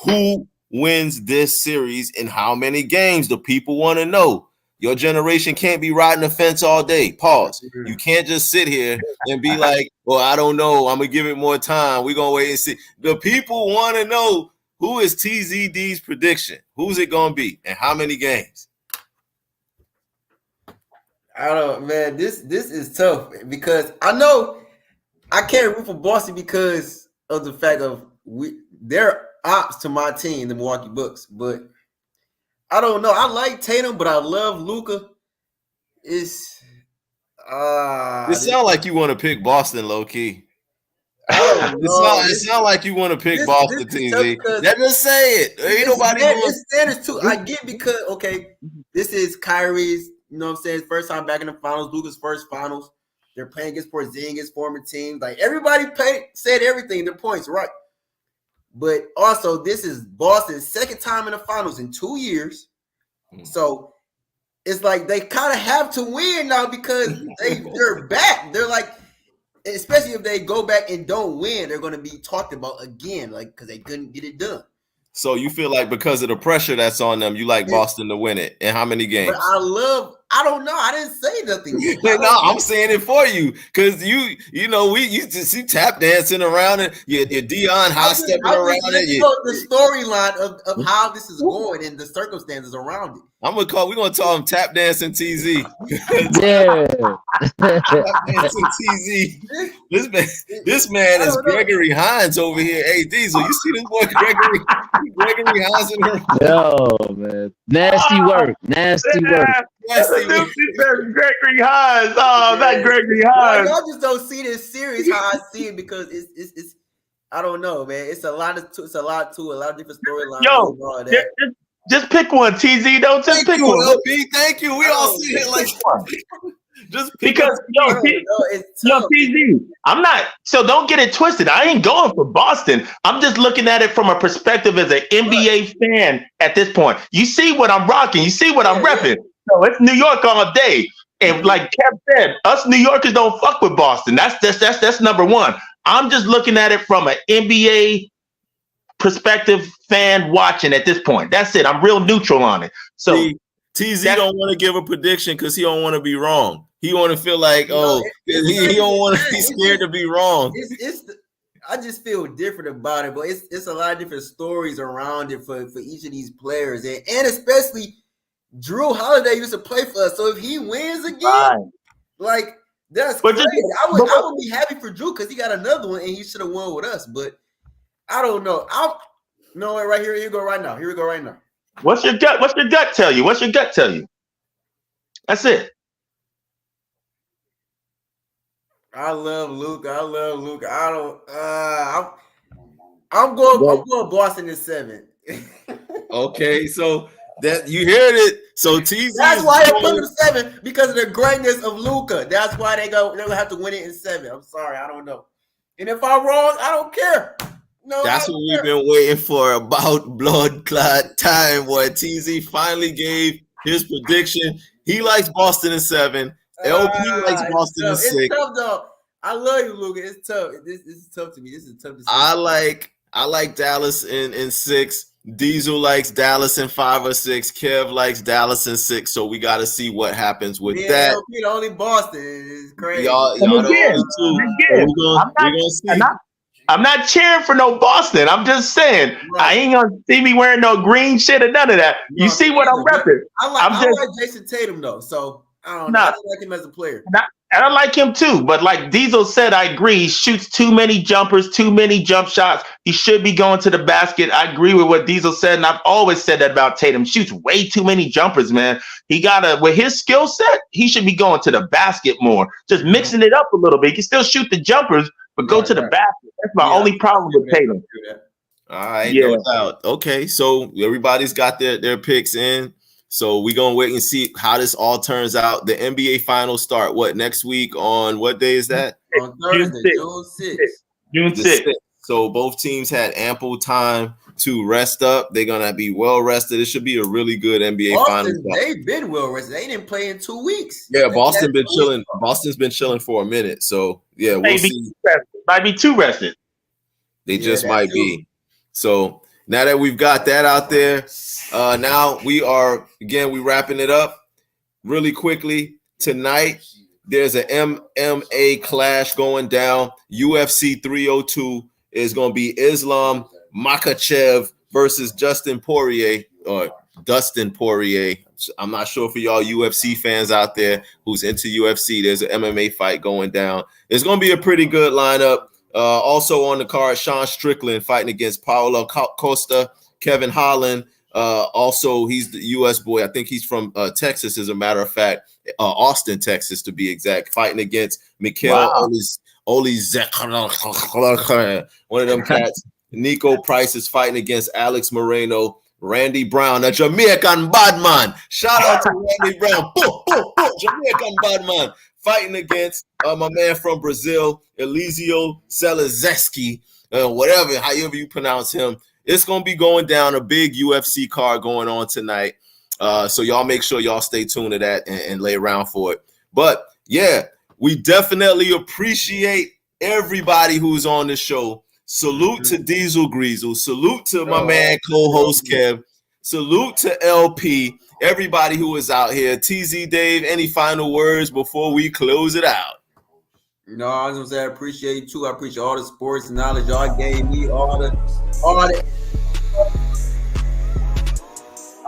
who wins this series and how many games? The people want to know. Your generation can't be riding the fence all day. Pause. You can't just sit here and be like, well, I don't know. I'm going to give it more time. We're going to wait and see. The people want to know, who is TZD's prediction? Who's it going to be and how many games? I don't, man. This is tough because I know I can't root for Boston because of the fact of they're ops to my team, the Milwaukee Bucks. But I don't know. I like Tatum, but I love Luka. It sounds like you want to pick Boston low key. It sounds like you want to pick Boston, TZ. Let me say it. Ain't nobody. It's standards too. I get because this is Kyrie's. You know what I'm saying? First time back in the finals. Luka's first finals. They're playing against Porzingis, former team. Like everybody said everything. Their points right. But also, this is Boston's second time in the finals in 2 years. So it's like they kind of have to win now because they're back. They're like, especially if they go back and don't win, they're going to be talked about again, like because they couldn't get it done. So you feel like because of the pressure that's on them, you like Boston to win it. And how many games? But I don't know. I didn't say nothing. No, I'm saying it for you because you just see tap dancing around it. Your Dion high stepping around it. The storyline of how this is going and the circumstances around it. We're gonna call him tap dancing TZ. Yeah. Tap dancing TZ. This man is Gregory Hines over here. Hey Diesel, you see this boy Gregory Hines in here? Yo, man. Nasty work. Gregory Hines. Oh, not Gregory Hines. Y'all just don't see this series how I see it because it's I don't know, man. It's a lot of different storylines. Yo, just pick one, TZ. Don't just pick one. LP, thank you. We all see it like just because TZ. I'm not. So don't get it twisted. I ain't going for Boston. I'm just looking at it from a perspective as an NBA fan at this point. You see what I'm rocking. You see what I'm repping. So it's New York all day. And like Kev said, us New Yorkers don't fuck with Boston. That's number one. I'm just looking at it from an NBA perspective fan watching at this point. That's it. I'm real neutral on it. So TZ don't want to give a prediction because he don't want to be wrong. He want to feel like, he don't want to be scared to be wrong. I just feel different about it, but it's a lot of different stories around it for each of these players, and especially Drew Holiday used to play for us. So if he wins again, like that's crazy. I would be happy for Drew because he got another one and he should have won with us. But I don't know. Right here. Here we go right now. What's your gut tell you? That's it. I love Luka. I'm going Boston in 7. Okay, so that you heard it. So TZ. That's why I put them 7 because of the greatness of Luka. That's why they're gonna have to win it in 7. I'm sorry, I don't know. And if I'm wrong, I don't care. No, that's what we've been waiting for about blood clot time. Boy, TZ finally gave his prediction. He likes Boston in 7. LP likes Boston in 6. It's tough though. I love you, Luka. It's tough. This is tough to me. This is tough to see. I like Dallas in 6. Diesel likes Dallas in 5 or 6. Kev likes Dallas in 6. So we got to see what happens with that. LP, the only Boston is crazy. Y'all And the again, only two. again, We're gonna see. I'm not cheering for no Boston. I'm just saying I ain't gonna see me wearing no green shit or none of that. You see what I'm repping? I like Jason Tatum though, so I don't know. I just like him as a player. And I like him too, but like Diesel said, I agree. He shoots too many jumpers, too many jump shots. He should be going to the basket. I agree with what Diesel said, and I've always said that about Tatum. Shoots way too many jumpers, man. He gotta, with his skill set, he should be going to the basket more. Just mixing it up a little bit. He can still shoot the jumpers, but go to the basket. That's my only problem with Tatum. All right, no doubt. Okay, so everybody's got their picks in. So we're going to wait and see how this all turns out. The NBA finals start, next week on what day is that? On Thursday, June 6th. So both teams had ample time to rest up. They're going to be well rested. It should be a really good NBA finals. They've been well rested. They didn't play in 2 weeks. Yeah, Boston's been chilling for a minute. So, yeah, we'll see. Might be too rested. They just might be. So now that we've got that out there, now we wrapping it up really quickly. Tonight, there's an MMA clash going down. UFC 302 is going to be Islam Makhachev versus Dustin Poirier. I'm not sure for y'all UFC fans out there who's into UFC. There's an MMA fight going down. It's going to be a pretty good lineup. Also on the card, Sean Strickland fighting against Paulo Costa, Kevin Holland. Also, he's the U.S. boy. I think he's from Texas, as a matter of fact, Austin, Texas, to be exact. Fighting against Mikhail Olizek, one of them cats. Nico Price is fighting against Alex Moreno. Randy Brown, a Jamaican badman. Shout out to Randy Brown. Jamaican badman. Fighting against my man from Brazil, Eliseo Selezeski, however you pronounce him. It's going to be going down, a big UFC card going on tonight. So y'all make sure y'all stay tuned to that and lay around for it. But, yeah, we definitely appreciate everybody who's on the show. Salute to Diesel Greasel. Salute to my man co-host Kev. Salute to LP. Everybody who is out here. TZ Dave, any final words before we close it out? I was gonna say I appreciate you too. I appreciate all the sports knowledge y'all gave me. All the.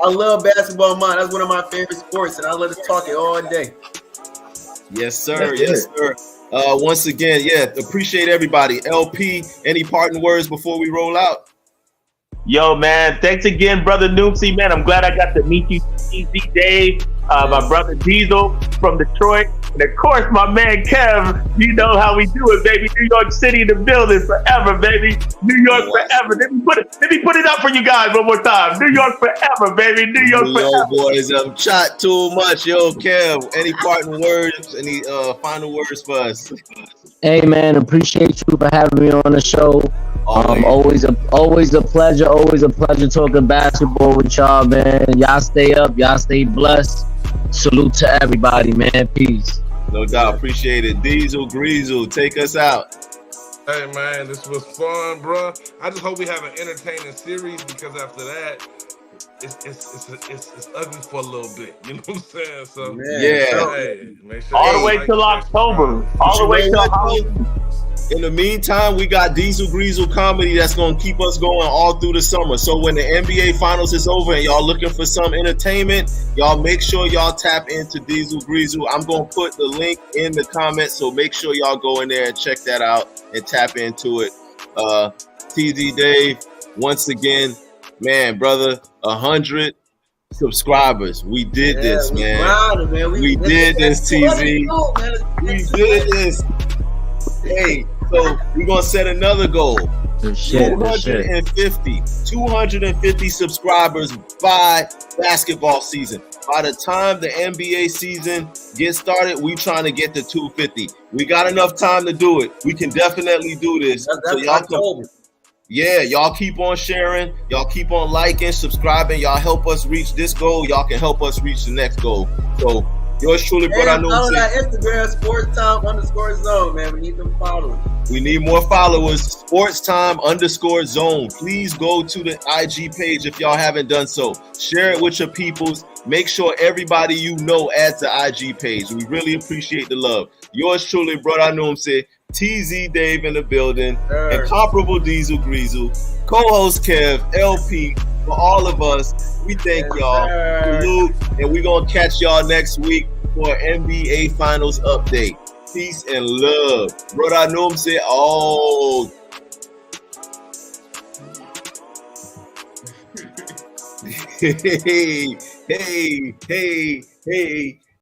I love basketball, man. That's one of my favorite sports, and I love to talk it all day. Yes, sir. Yes, sir. Once again, appreciate everybody. LP, any parting words before we roll out? Yo, man, thanks again, brother Noopsy, man. I'm glad I got to meet you, TZ Dave, my brother Diesel from Detroit, and of course, my man Kev. You know how we do it, baby. New York City in the building forever, baby. New York forever. Let me put it up for you guys one more time. New York forever, baby. New York forever. Boys, chat too much. Yo, Kev, any parting words? Any final words for us? Hey, man, appreciate you for having me on the show. Always a pleasure. Always a pleasure talking basketball with y'all, man. Y'all stay up. Y'all stay blessed. Salute to everybody, man. Peace. No doubt. Appreciate it. Diesel Greasel, take us out. Hey, man, this was fun, bro. I just hope we have an entertaining series, because after that, it's ugly for a little bit. You know what I'm saying? So make sure all the way till October. All the way till Halloween. In the meantime, we got Diesel Greasel comedy that's going to keep us going all through the summer. So when the NBA Finals is over and y'all looking for some entertainment, y'all make sure y'all tap into Diesel Greasel. I'm going to put the link in the comments, so make sure y'all go in there and check that out and tap into it. TZ Dave, once again, man, brother, 100 subscribers. We did this, man. We did this, TZ. We did this. Hey, so we're going to set another goal. 250 subscribers by basketball season. By the time the NBA season gets started, we trying to get to 250. We got enough time to do it. We can definitely do this. Y'all keep on sharing. Y'all keep on liking, subscribing. Y'all help us reach this goal. Y'all can help us reach the next goal. So Yours truly, brother. I And know follow him that say Instagram, SportsTime_zone, man. We need them followers. we need more followers. SportsTime_zone. Please go to the IG page if y'all haven't done so. Share it with your peoples. Make sure everybody you know adds the IG page. We really appreciate the love. Yours truly, brother. I know him say TZ Dave in the building. Incomparable Diesel Greasel. Co-host Kev, LP. For all of us, we thank y'all. Salute, and we're gonna catch y'all next week for an NBA Finals update. Peace and love. Brother, I know him say, oh. Hey, hey, hey, hey.